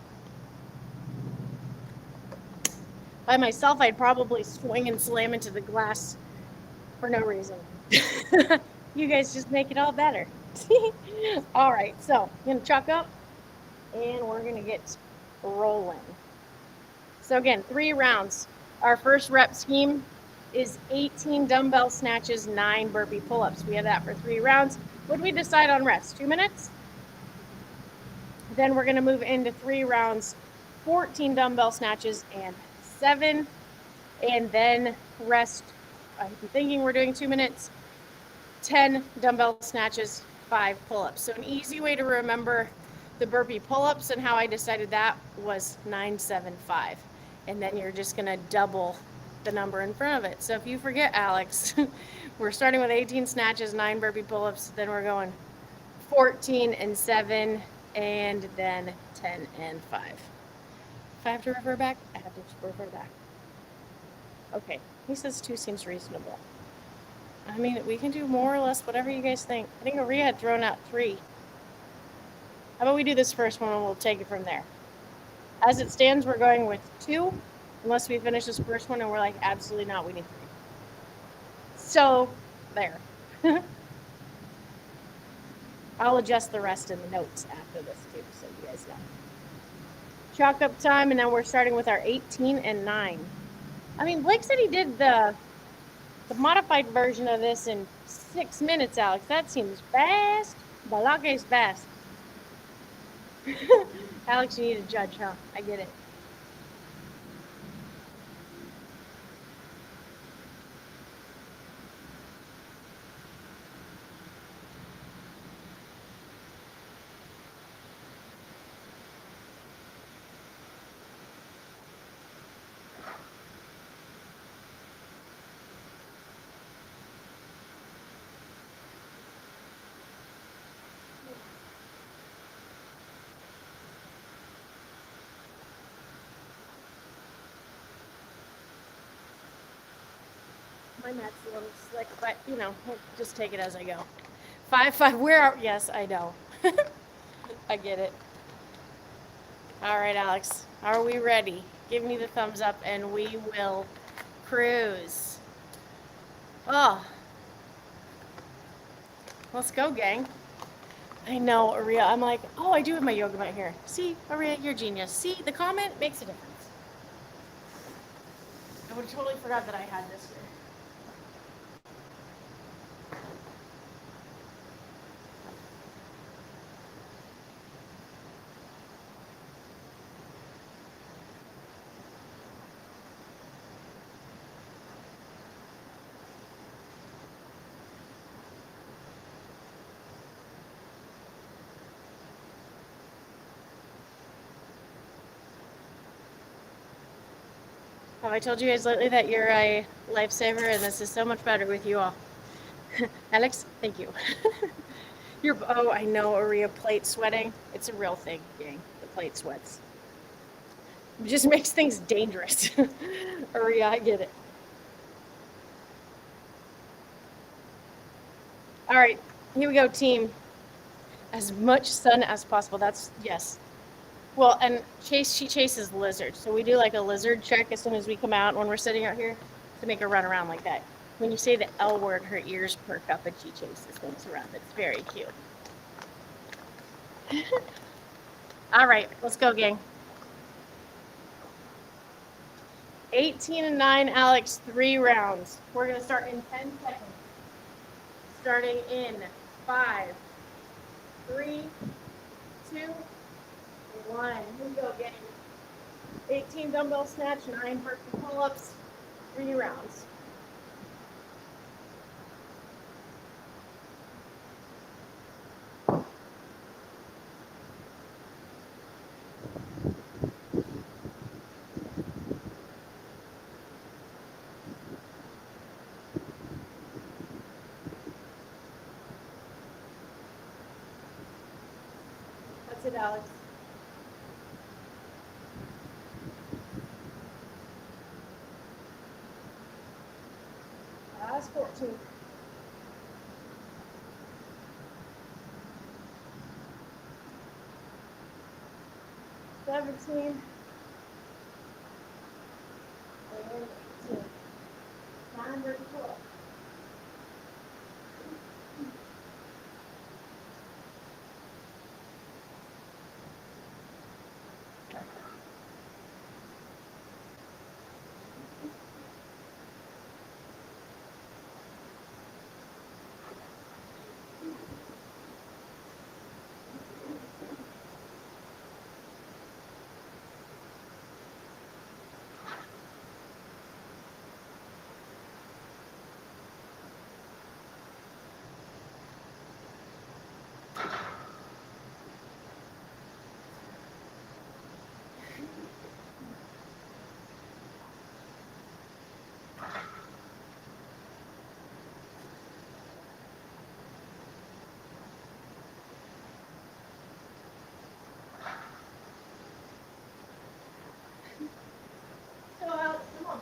By myself, I'd probably swing and slam into the glass for no reason. You guys just make it all better. All right, so I'm gonna chalk up and we're gonna get rolling. So again, 3 rounds. Our first rep scheme is 18 dumbbell snatches, 9 burpee pull-ups. We have that for 3 rounds. What did we decide on rest? 2 minutes? Then we're gonna move into 3 rounds, 14 dumbbell snatches and 7, and then rest. I'm thinking we're doing 2 minutes, 10 dumbbell snatches, 5 pull-ups. So an easy way to remember the burpee pull-ups and how I decided that was 9, 7, 5. And then you're just gonna double the number in front of it. So if you forget, Alex, we're starting with 18 snatches, 9 burpee pull-ups, then we're going 14 and 7, and then 10 and 5. If I have to refer back, I have to refer back. Okay, he says 2 seems reasonable. I mean, we can do more or less, whatever you guys think. I think Maria had thrown out 3. How about we do this first one and we'll take it from there. As it stands, we're going with 2, unless we finish this first one and we're like, absolutely not, we need 3. So, there. I'll adjust the rest in the notes after this too, so you guys know. Chalk up time, and then we're starting with our 18 and 9. I mean, Blake said he did the modified version of this in 6 minutes, Alex. That seems fast. Balake is fast. Alex, you need a judge, huh? I get it. My mat's a little slick, but you know, we'll just take it as I go. 5, 5. Where are? Yes, I know. I get it. All right, Alex. Are we ready? Give me the thumbs up, and we will cruise. Oh, let's go, gang. I know, Aria. I'm like, oh, I do have my yoga mat here. See, Aria, you're genius. See, the comment makes a difference. I would have totally forgot that I had this here. Have I told you guys lately that you're a lifesaver and this is so much better with you all? Alex, thank you. Oh, I know, Aria, plate sweating. It's a real thing, gang. The plate sweats. It just makes things dangerous. Aria, I get it. All right, here we go, team. As much sun as possible. That's, yes. Well, and she chases lizards. So we do like a lizard check as soon as we come out when we're sitting out here to make her run around like that. When you say the L word, her ears perk up and she chases things around. It's very cute. All right, let's go, gang. 18 and 9, Alex, 3 rounds. We're going to start in 10 seconds. Starting in 5, 3, 2, 1. Here we go, gang. 18 dumbbell snatch, 9 burpee pull-ups, 3 rounds. That's it, Alex. That's 14. 17. And 18. 9 burpee pull ups. Go out, come on.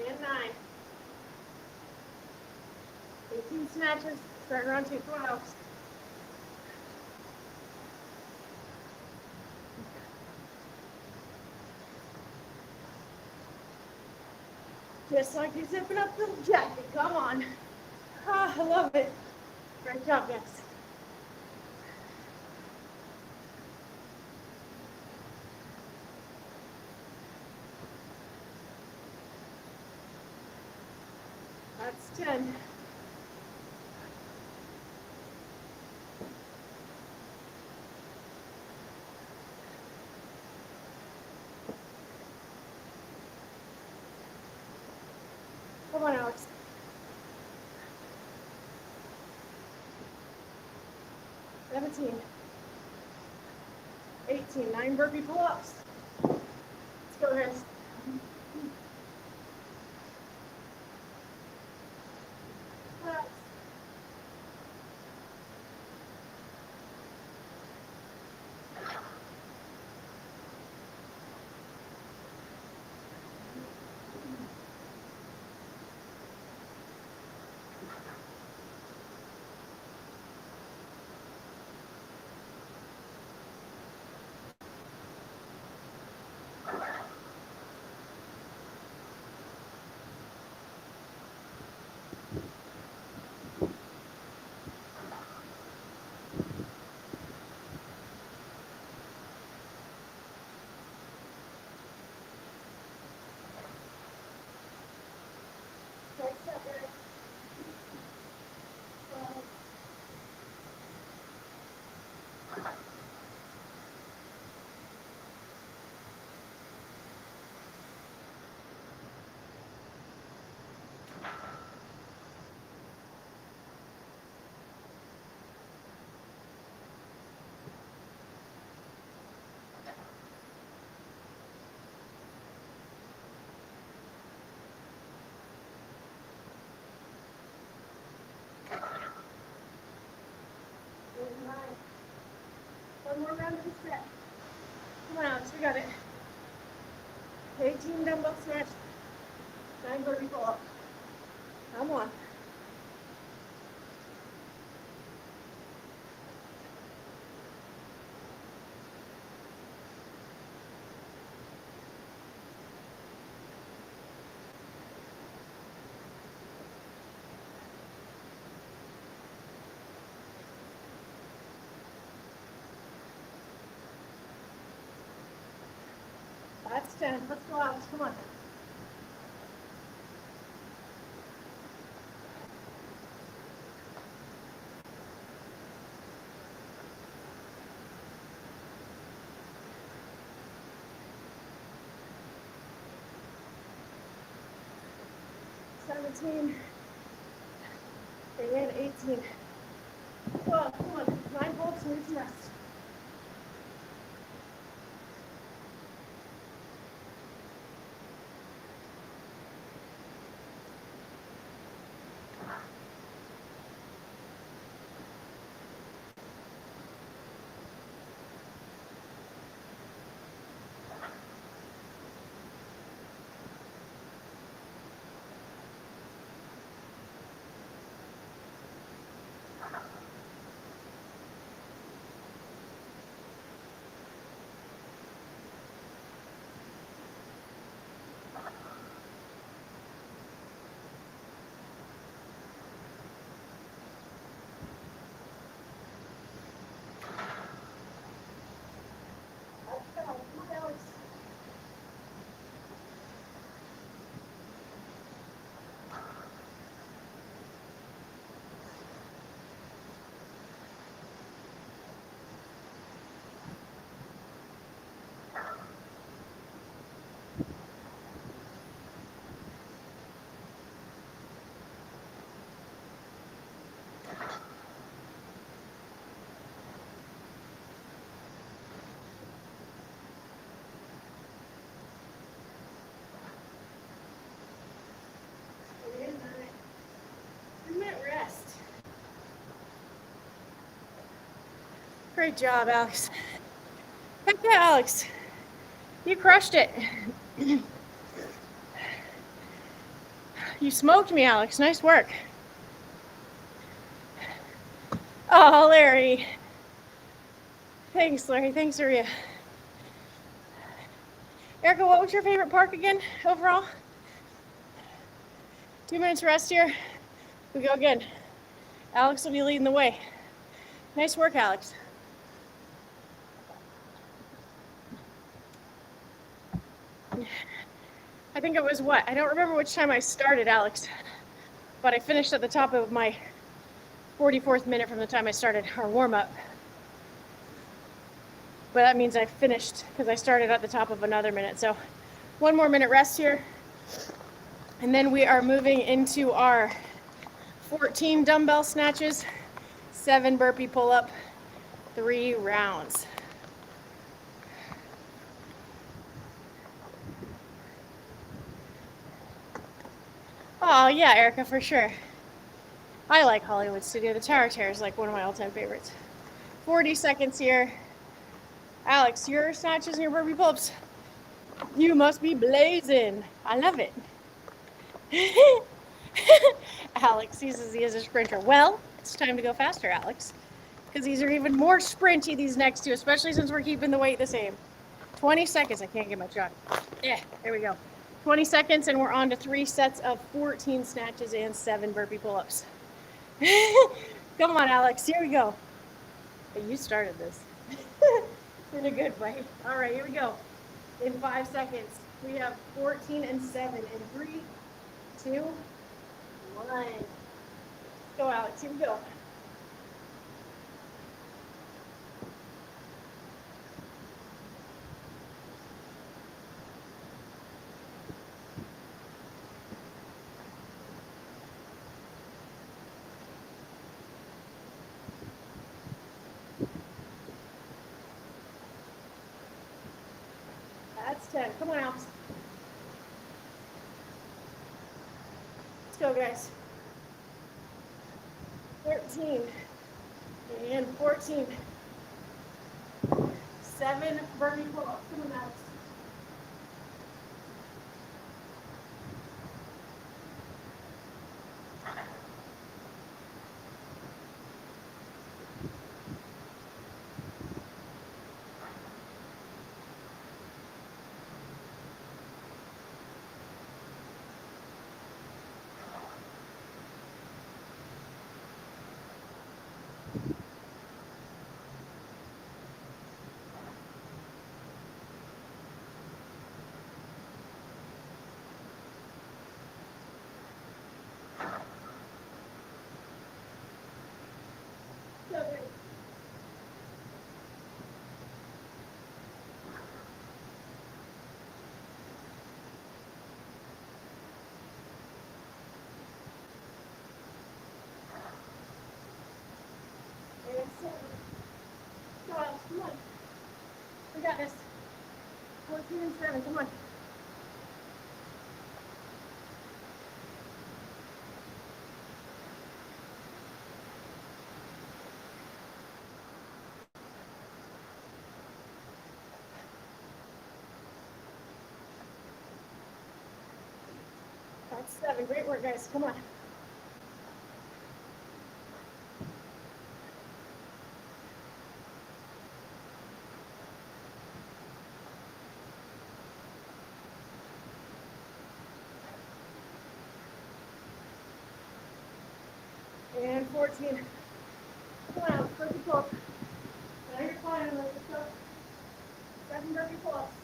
And 9. 18 snatches, starting around 2 12. Just like you're zipping up the jacket, come on. Ah, I love it. Great job, guys. That's 10. Come on, Alex. 17. 18. 9 burpee pull ups. Let's go, guys. One more round of the set. Come on, Alex, we got it. 18 dumbbell snatch, 9 burpee pull up. Come on. That's 10. Let's go, Alex. Come on. 17, and 18. 12, come on, 9 volts, need some rest. Rest. Great job, Alex. Heck yeah, Alex. You crushed it. You smoked me, Alex. Nice work. Oh, Larry. Thanks, Larry. Thanks, Maria. Erica, what was your favorite park again, overall? 2 minutes rest here. We go again. Alex will be leading the way. Nice work, Alex. I think it was what? I don't remember which time I started, Alex, but I finished at the top of my 44th minute from the time I started our warm-up. But that means I finished because I started at the top of another minute. So 1 more minute rest here. And then we are moving into our 14 dumbbell snatches, 7 burpee pull-up, 3 rounds. Oh yeah, Erica, for sure. I like Hollywood Studio. The Tower Terror is like one of my all-time favorites. 40 seconds here. Alex, your snatches and your burpee pull-ups, you must be blazing. I love it. Alex, he says he is a sprinter. Well, it's time to go faster, Alex, because these are even more sprinty, these next two, especially since we're keeping the weight the same. 20 seconds. I can't get my shot. Yeah, there we go. 20 seconds, and we're on to 3 sets of 14 snatches and 7 burpee pull-ups. Come on, Alex. Here we go. Hey, you started this. In a good way. All right, here we go. In 5 seconds, we have 14 and 7 in 3, 2, 1. Let's go, Alex. Here we go. That's 10. Come on, Alex. Let's go, guys. 13 and 14. 7 burpee pull-ups. Come on, Alex. got this. 14 and 7, come on. That's 7, great work guys, come on. And 14. Come on, Alex, burpee pull up. Now you're fine, let's go. 7 burpee pull ups.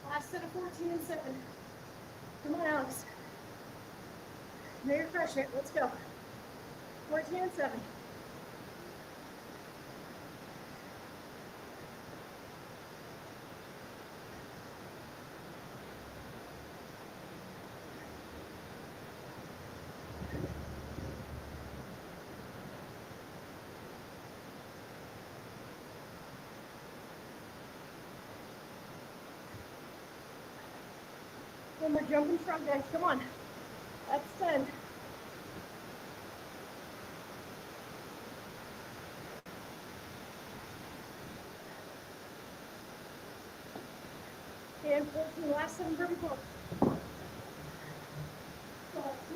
Last set of 14 and 7. Come on, Alex. Now you're crushing it. Let's go. 14 and 7. And we're jumping front, guys. Come on. That's 10. And 14. Last 7 burpee pull. Come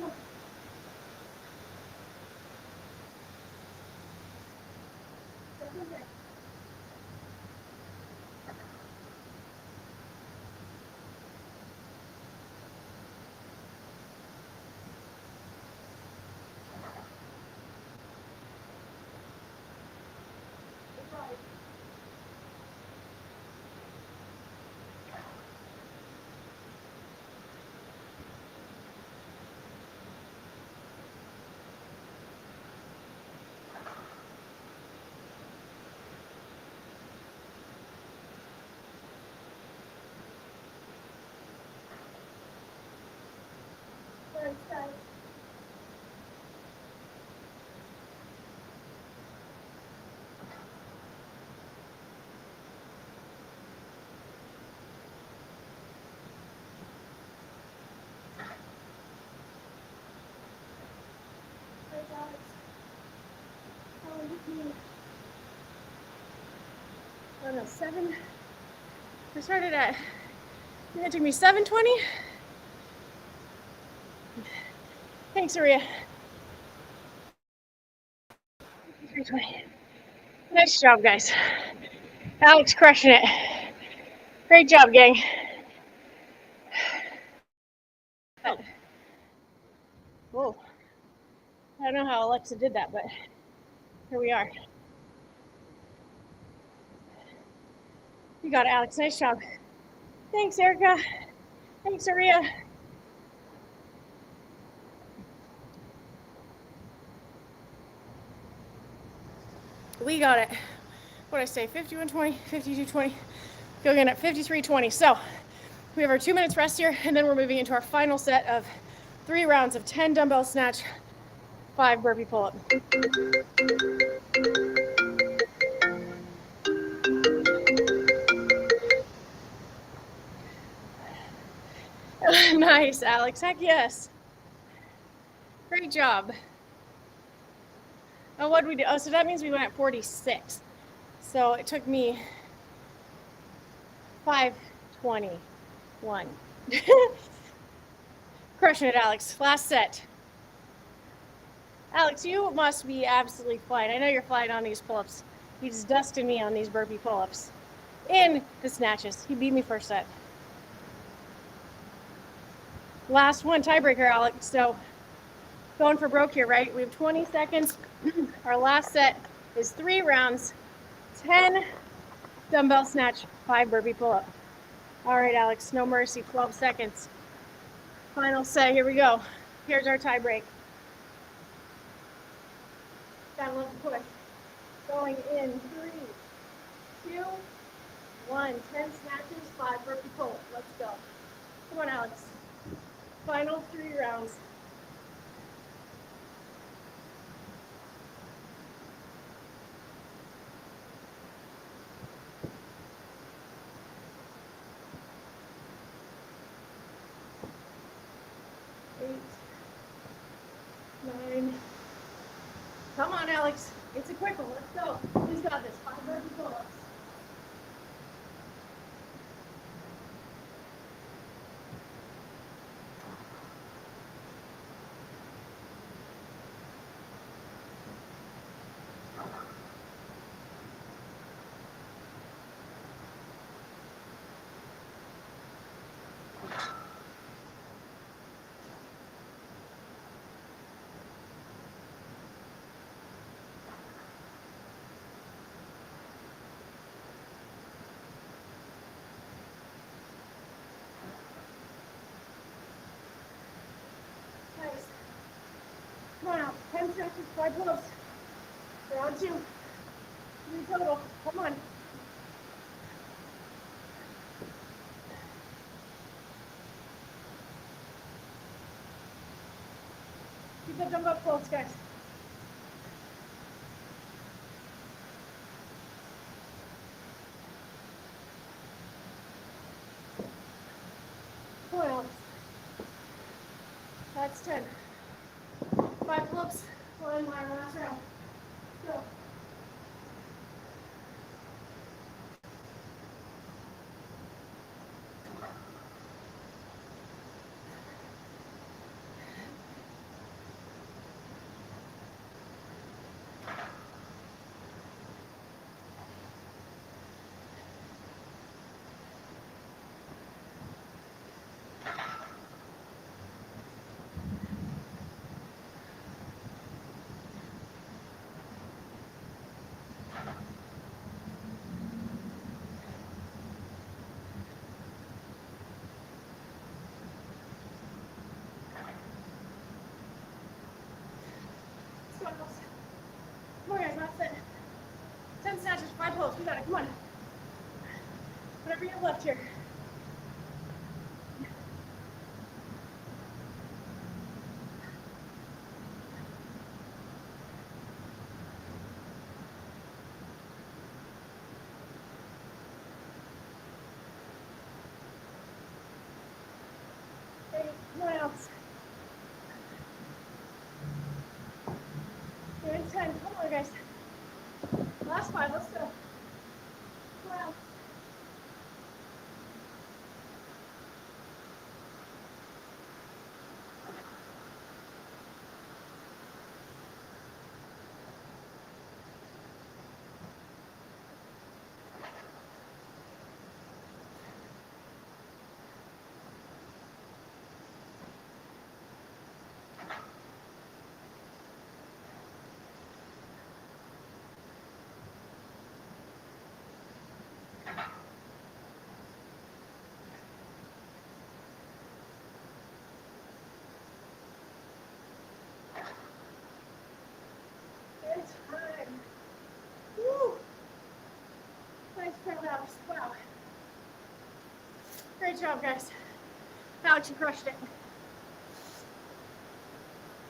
on. Thanks, guys. Thanks, Alex. Oh no, 7. We started at, I think it took me 7:20. Thanks, Aria. 3:20. Nice job, guys. Alex crushing it. Great job, gang. Whoa. I don't know how Alexa did that, but here we are. You got it, Alex. Nice job. Thanks, Erica. Thanks, Aria. We got it. What did I say? 51:20, 52:20. Going at 53:20. So we have our 2 minutes rest here, and then we're moving into our final set of 3 rounds of 10 dumbbell snatch, 5 burpee pull up. Nice, Alex. Heck yes. Great job. Oh, what did we do? Oh, so that means we went at 46. So it took me 5 21. Crushing it, Alex. Last set. Alex, you must be absolutely flying. I know you're flying on these pull-ups. You just dusted me on these burpee pull-ups. In the snatches. He beat me first set. Last one, tiebreaker, Alex. So going for broke here, right? We have 20 seconds. Our last set is 3 rounds, 10 dumbbell snatch, 5 burpee pull-up. All right, Alex, no mercy, 12 seconds. Final set, here we go. Here's our tie break. Gotta love the push. Going in 3, 2, 1. 10 snatches, 5 burpee pull-up. Let's go. Come on, Alex. Final 3 rounds. Come on, Alex. It's a quick one. Let's go. Who's got this? 5 burpee pull-ups. Nice. Come on out. 10 snatches, 5 pull-ups. Round 2. 3 total. Come on. Keep the dumbbell close, guys. Come on, Alex. That's 10. 5 pull-ups. One my last round. Go. Come on, guys, that's it. 10 snatches, 5 pulls. We got it. Come on. Whatever you have left here. Hey, come on, Alex. You're in 10. Come on, guys. Last 5. Let's go. Come on, Alex. Good time. Woo! Nice curl, Alex. Wow. Great job, guys. Alex, you crushed it.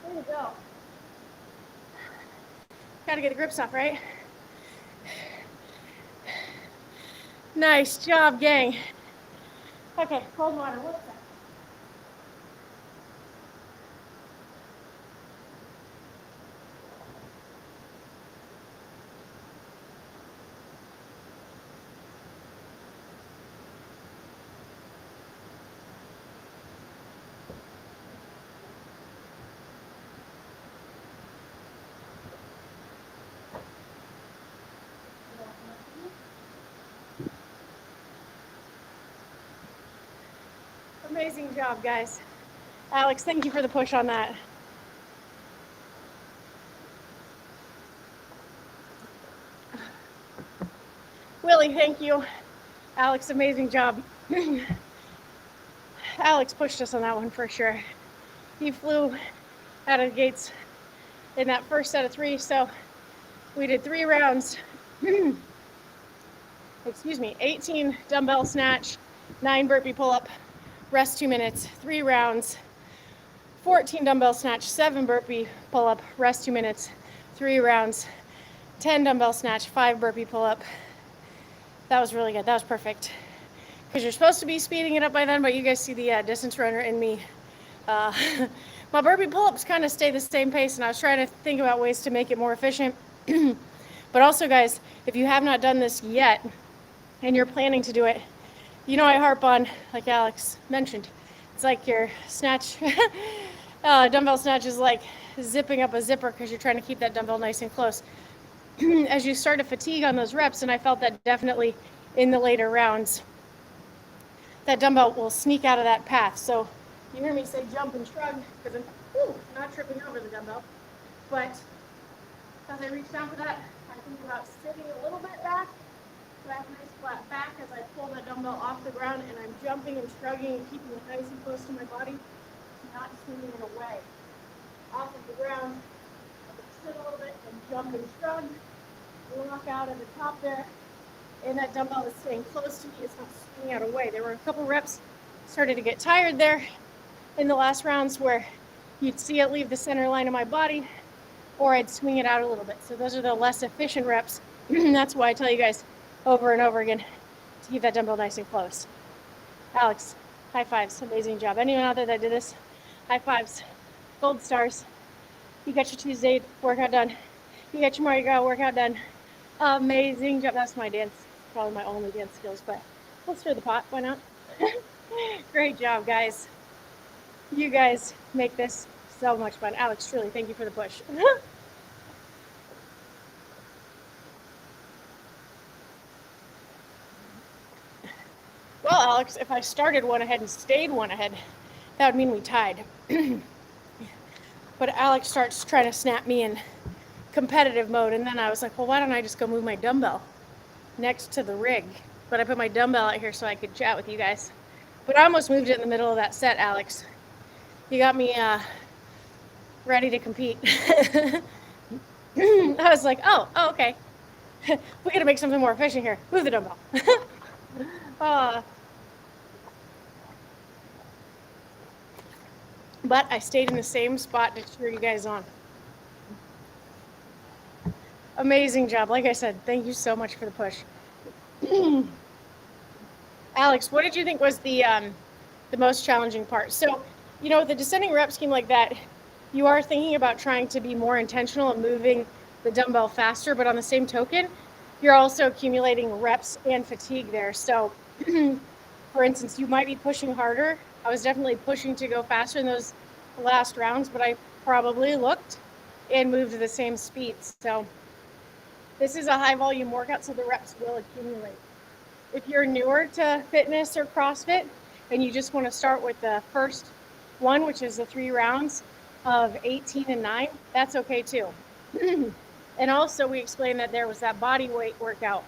There you go. Gotta get the grips off, right? Nice job, gang. Okay, cold water. What's that? Amazing job, guys. Alex, thank you for the push on that. Willie, thank you. Alex, amazing job. Alex pushed us on that one for sure. He flew out of the gates in that first set of 3, so we did 3 rounds. Excuse me, 18 dumbbell snatch, 9 burpee pull up, rest 2 minutes, 3 rounds, 14 dumbbell snatch, 7 burpee pull up, rest 2 minutes, 3 rounds, 10 dumbbell snatch, 5 burpee pull up. That was really good. That was perfect. Because you're supposed to be speeding it up by then, but you guys see the distance runner in me. My burpee pull ups kind of stay the same pace, and I was trying to think about ways to make it more efficient. But also, guys, if you have not done this yet and you're planning to do it, you know I harp on, like Alex mentioned, it's like your snatch, dumbbell snatch is like zipping up a zipper because you're trying to keep that dumbbell nice and close. As you start to fatigue on those reps, and I felt that definitely in the later rounds, that dumbbell will sneak out of that path. So you hear me say jump and shrug because I'm not tripping over the dumbbell. But as I reach down for that, I think about sitting a little bit back, so I have a nice flat back as I pull the dumbbell off the ground, and I'm jumping and shrugging and keeping it nice and close to my body, not swinging it away. Off of the ground, I sit a little bit and jump and shrug, lock out at the top there, and that dumbbell is staying close to me. It's not swinging out away. There were a couple reps, started to get tired there in the last rounds where you'd see it leave the center line of my body, or I'd swing it out a little bit. So those are the less efficient reps. That's why I tell you guys over and over again to keep that dumbbell nice and close. Alex, high fives. Amazing job. Anyone out there that did this? High fives. Gold stars. You got your Tuesday workout done. You got your Mardi Gras workout done. Amazing job. That's my dance. Probably my only dance skills, but let's stir the pot. Why not? Great job, guys. You guys make this so much fun. Alex, truly, thank you for the push. Well, Alex, if I started one ahead and stayed one ahead, that would mean we tied. But Alex starts trying to snap me in competitive mode, and then I was like, well, why don't I just go move my dumbbell next to the rig? But I put my dumbbell out here so I could chat with you guys. But I almost moved it in the middle of that set, Alex. You got me ready to compete. I was like, oh, okay. We gotta make something more efficient here. Move the dumbbell. But I stayed in the same spot to cheer you guys on. Amazing job. Like I said, thank you so much for the push. Alex, what did you think was the most challenging part? So, you know, with the descending rep scheme like that, you are thinking about trying to be more intentional and moving the dumbbell faster, but on the same token, you're also accumulating reps and fatigue there. So, for instance, you might be pushing harder. I was definitely pushing to go faster in those last rounds, but I probably looked and moved at the same speed. So this is a high volume workout, so the reps will accumulate. If you're newer to fitness or CrossFit and you just want to start with the first one, which is the 3 rounds of 18 and 9, that's okay too. And also we explained that there was that body weight workout,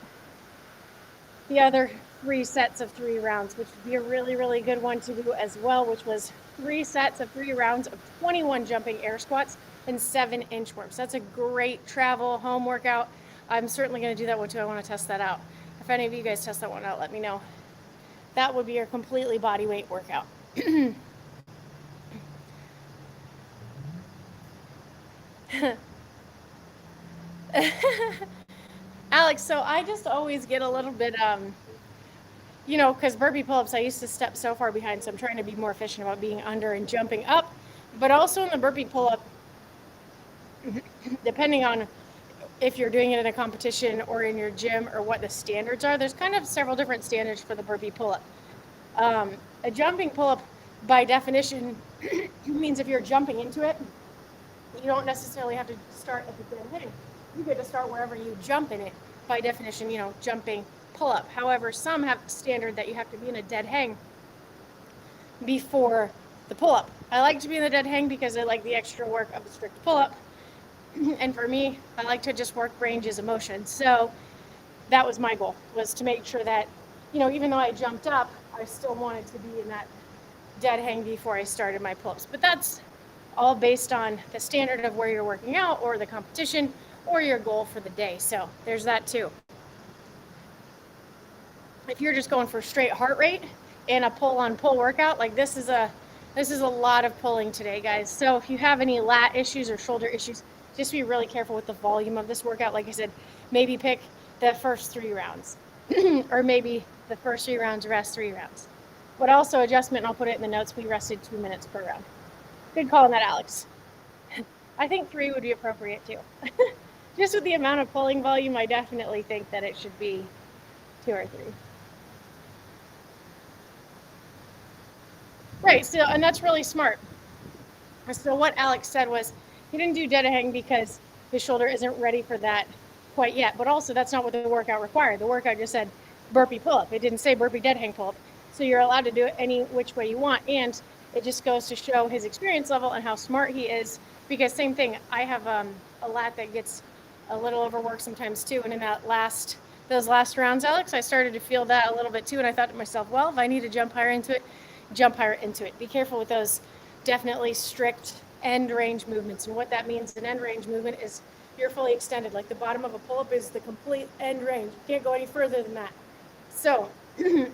the other 3 sets of 3 rounds, which would be a really, really good one to do as well, which was 3 sets of 3 rounds of 21 jumping air squats and 7 inchworms. That's a great travel home workout. I'm certainly going to do that one too. I want to test that out. If any of you guys test that one out, let me know. That would be your completely body weight workout. Alex, so I just always get a little bit, you know, because burpee pull-ups, I used to step so far behind, so I'm trying to be more efficient about being under and jumping up. But also in the burpee pull-up, depending on if you're doing it in a competition or in your gym or what the standards are, there's kind of several different standards for the burpee pull-up. A jumping pull-up, by definition, means if you're jumping into it, you don't necessarily have to start at the dead hang. You get to start wherever you jump in it. By definition, you know, jumping pull-up. However, some have the standard that you have to be in a dead hang. before the pull-up. I like to be in the dead hang because I like the extra work of a strict pull-up. And for me, I like to just work ranges of motion. So that was my goal, was to make sure that, you know, even though I jumped up, I still wanted to be in that dead hang before I started my pull-ups. But that's all based on the standard of where you're working out or the competition or your goal for the day. So there's that too. If you're just going for straight heart rate and a pull-on-pull workout, like this is a lot of pulling today, guys. So if you have any lat issues or shoulder issues, just be really careful with the volume of this workout. Like I said, maybe pick the first 3 rounds or maybe the first 3 rounds, rest 3 rounds. But also adjustment, and I'll put it in the notes, we rested 2 minutes per round. Good call on that, Alex. I think 3 would be appropriate too. Just with the amount of pulling volume, I definitely think that it should be 2 or 3. Right, so, and that's really smart. So what Alex said was he didn't do dead hang because his shoulder isn't ready for that quite yet. But also that's not what the workout required. The workout just said burpee pull up. It didn't say burpee dead hang pull up. So you're allowed to do it any which way you want. And it just goes to show his experience level and how smart he is. Because same thing, I have a lat that gets a little overworked sometimes too. And in those last rounds, Alex, I started to feel that a little bit too. And I thought to myself, well, if I need to jump higher into it, jump higher into it. Be careful with those definitely strict end range movements. And what that means, an end range movement is you're fully extended. Like the bottom of a pull-up is the complete end range. You can't go any further than that. So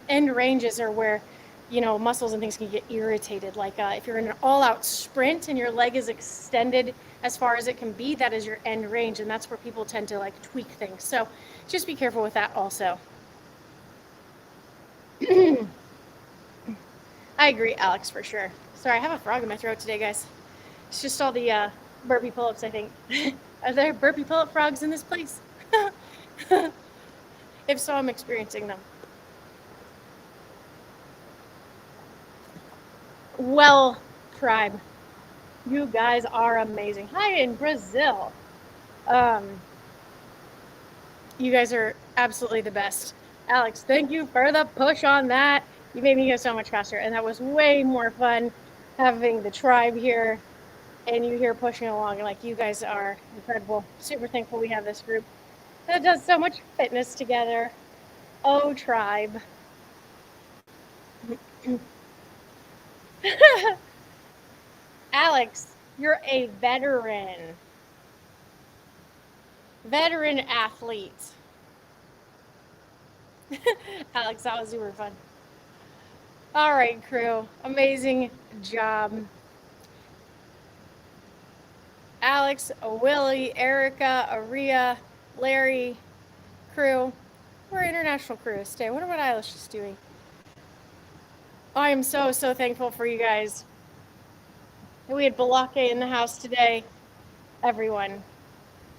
end ranges are where, you know, muscles and things can get irritated. Like if you're in an all-out sprint and your leg is extended as far as it can be, that is your end range. And that's where people tend to like tweak things. So just be careful with that also. I agree, Alex, for sure. Sorry, I have a frog in my throat today, guys. It's just all the burpee pull-ups, I think. Are there burpee pull-up frogs in this place? If so, I'm experiencing them. Well, tribe, you guys are amazing. Hi in Brazil. You guys are absolutely the best. Alex, thank you for the push on that. You made me go so much faster, and that was way more fun having the tribe here and you here pushing along. Like, you guys are incredible. Super thankful we have this group that does so much fitness together. Oh, tribe. Alex, you're a veteran athlete. Alex, that was super fun. All right, crew. Amazing job. Alex, Willie, Erica, Aria, Larry, crew. We're an international crew today. I wonder what Eilish is doing. I am so thankful for you guys. We had Balake in the house today. Everyone,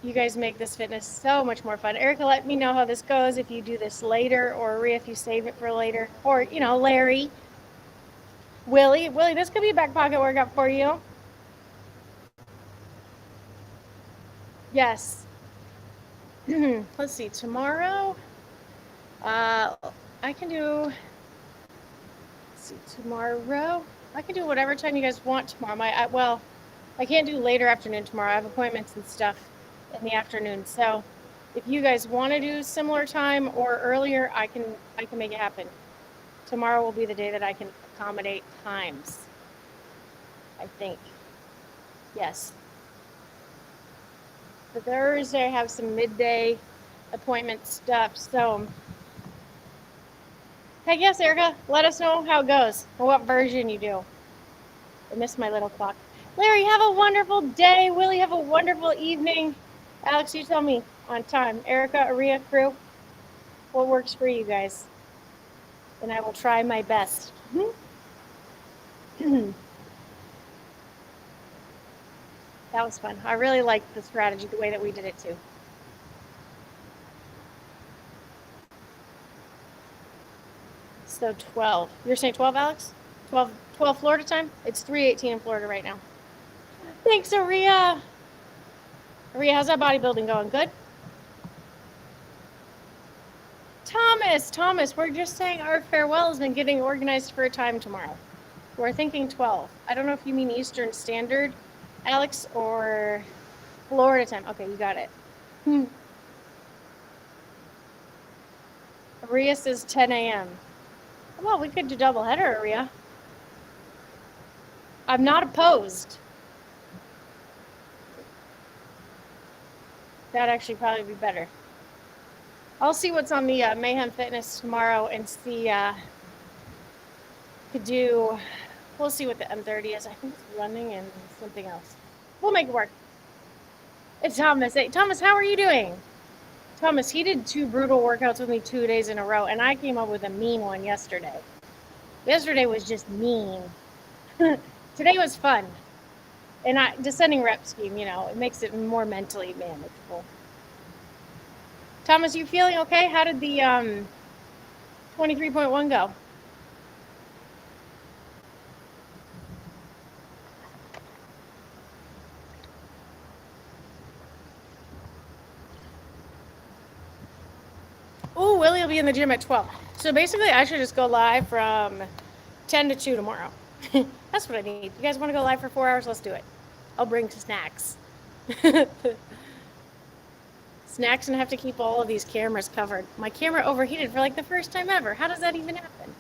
you guys make this fitness so much more fun. Erica, let me know how this goes if you do this later, or Aria, if you save it for later, or, you know, Larry. Willie, this could be a back pocket workout for you. Yes. Let's see, tomorrow, I can do, tomorrow, I can do whatever time you guys want tomorrow. Well, I can't do later afternoon tomorrow. I have appointments and stuff in the afternoon. So if you guys want to do similar time or earlier, I can make it happen. Tomorrow will be the day that I can accommodate times, I think. Yes. For Thursday, I have some midday appointment stuff. So, heck yes, Erica, let us know how it goes or what version you do. I missed my little clock. Larry, have a wonderful day. Willie, have a wonderful evening. Alex, you tell me on time. Erica, Aria, crew, what works for you guys? And I will try my best. That was fun. I really liked the strategy, the way that we did it too. So 12. You're saying 12, Alex? 12 Florida time? It's 3:18 in Florida right now. Thanks, Aria. Aria, how's that bodybuilding going? Good? Thomas, we're just saying our farewell has been getting organized for a time tomorrow. We're thinking 12. I don't know if you mean Eastern Standard, Alex, or Florida time. Okay, you got it. Aria says 10 a.m. Well, we could do double header, Aria. I'm not opposed. That'd actually probably be better. I'll see what's on the Mayhem Fitness tomorrow and see. We'll see what the M30 is. I think it's running and something else. We'll make it work. It's Thomas. Hey, Thomas, how are you doing? Thomas, he did 2 brutal workouts with me 2 days in a row, and I came up with a mean one yesterday. Yesterday was just mean. Today was fun. And descending rep scheme, it makes it more mentally manageable. Thomas, you feeling okay? How did the 23.1 go? Oh, Willie will be in the gym at 12. So basically, I should just go live from 10 to 2 tomorrow. That's what I need. You guys want to go live for 4 hours? Let's do it. I'll bring snacks. Snacks, and have to keep all of these cameras covered. My camera overheated for like the first time ever. How does that even happen?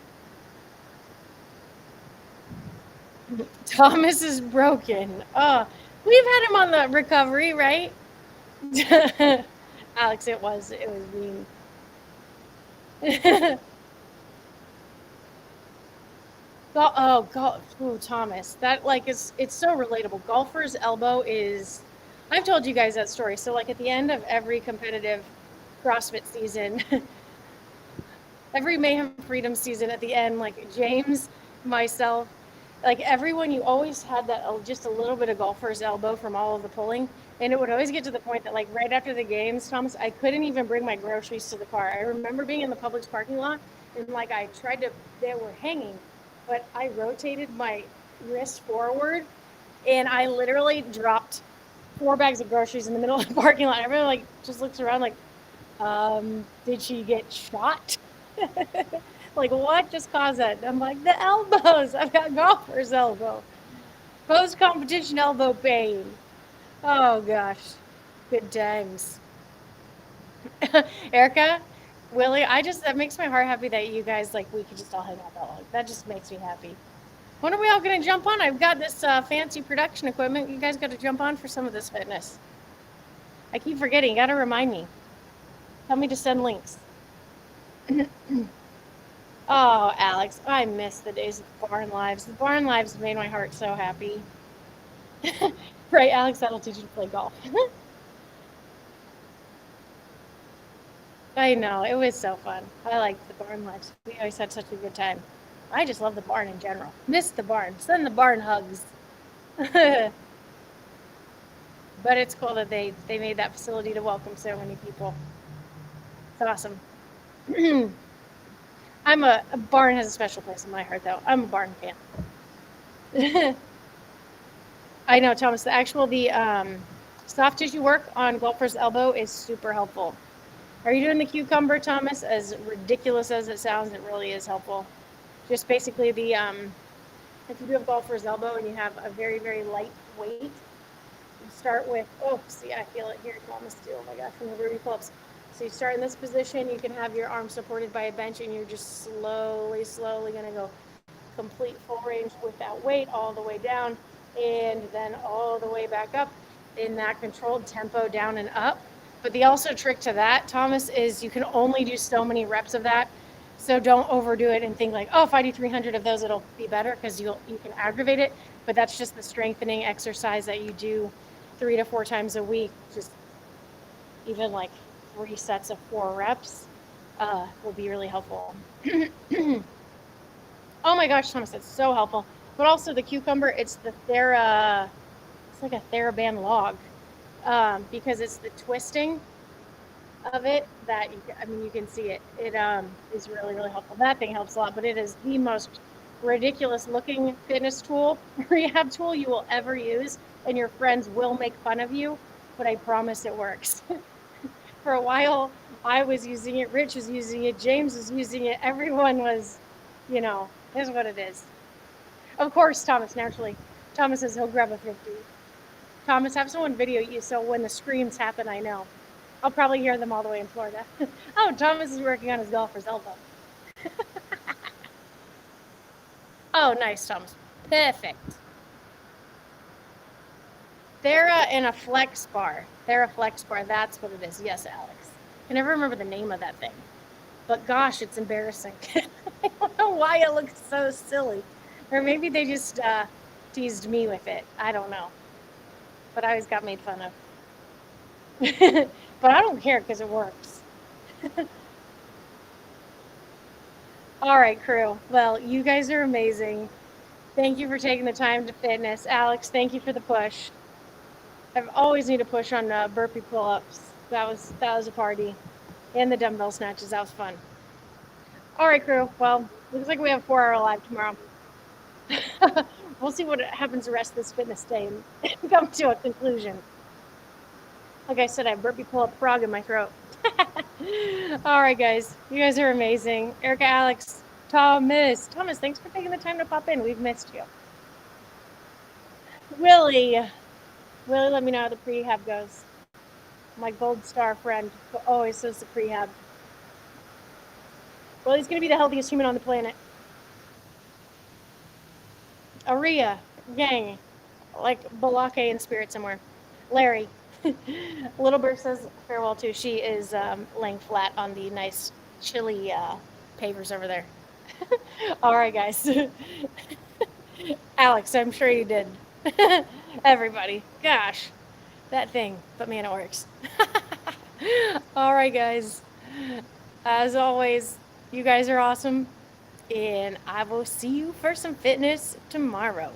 Thomas is broken. Oh, we've had him on the recovery, right? Alex, it was mean. Thomas, that it's so relatable. Golfer's elbow is, I've told you guys that story. So like at the end of every competitive CrossFit season, every Mayhem Freedom season at the end, like James, myself, like everyone, you always had that just a little bit of golfer's elbow from all of the pulling. And it would always get to the point that like right after the games, Thomas, I couldn't even bring my groceries to the car. I remember being in the Publix parking lot and like they were hanging, but I rotated my wrist forward and I literally dropped 4 bags of groceries in the middle of the parking lot. Everyone like just looks around like, did she get shot? Like, what just caused that? I'm like, the elbows. I've got golfer's elbow. Post-competition elbow pain. Oh, gosh. Good times. Erica, Willie, that makes my heart happy that you guys, like, we could just all hang out that long. That just makes me happy. When are we all going to jump on? I've got this fancy production equipment. You guys got to jump on for some of this fitness. I keep forgetting. You got to remind me. Tell me to send links. Oh, Alex, I miss the days of barn lives. The barn lives made my heart so happy. Right, Alex, that'll teach you to play golf. I know, it was so fun. I liked the barn lives. We always had such a good time. I just love the barn in general. Miss the barn. Send the barn hugs. But it's cool that they made that facility to welcome so many people. It's awesome. A barn has a special place in my heart, though. I'm a barn fan. I know, Thomas. The soft tissue work on golfer's elbow is super helpful. Are you doing the cucumber, Thomas? As ridiculous as it sounds, it really is helpful. Just basically if you do have golfer's elbow and you have a very, very light weight, you start with, I feel it here, Thomas, too. Oh my gosh, from the Burpee Pull Ups. So you start in this position, you can have your arms supported by a bench, and you're just slowly going to go complete full range with that weight all the way down, and then all the way back up in that controlled tempo down and up. But the also trick to that, Thomas, is you can only do so many reps of that. So don't overdo it and think like, if I do 300 of those, it'll be better, because you can aggravate it. But that's just the strengthening exercise that you do 3 to 4 times a week. Just even like 3 sets of 4 reps will be really helpful. Oh my gosh, Thomas, that's so helpful. But also the cucumber, it's like a TheraBand log, because it's the twisting of it that you can see it. It is really, really helpful. That thing helps a lot, but it is the most ridiculous looking fitness tool, rehab tool you will ever use, and your friends will make fun of you, but I promise it works. For a while, I was using it, Rich was using it, James was using it, everyone was, is what it is. Of course, Thomas, naturally. Thomas says he'll grab a 50. Thomas, have someone video you so when the screams happen, I know. I'll probably hear them all the way in Florida. Oh, Thomas is working on his golfer's elbow. Oh, nice, Thomas. Perfect. They're in a flex bar. They're a flex bar. That's what it is. Yes, Alex. I never remember the name of that thing. But gosh, it's embarrassing. I don't know why it looks so silly. Or maybe they just teased me with it. I don't know. But I always got made fun of. But I don't care because it works. All right, crew. Well, you guys are amazing. Thank you for taking the time to fitness. Alex, thank you for the push. I've always need a push on burpee pull ups. That was a party. And the dumbbell snatches. That was fun. All right, crew. Well, looks like we have 4-hour live tomorrow. We'll see what happens the rest of this fitness day and come to a conclusion. Like I said, I have burpee pull up frog in my throat. All right, guys. You guys are amazing. Erica, Alex, Thomas, thanks for taking the time to pop in. We've missed you. Willie, let me know how the prehab goes. My gold star friend who always says the prehab. Well, he's going to be the healthiest human on the planet. Aria, gang, like Balake in spirit somewhere. Larry. Little Bird says farewell too. She is laying flat on the nice chilly pavers over there. All right, guys. Alex, I'm sure you did. Everybody. Gosh, that thing. But man, it works. All right, guys. As always, you guys are awesome. And I will see you for some fitness tomorrow.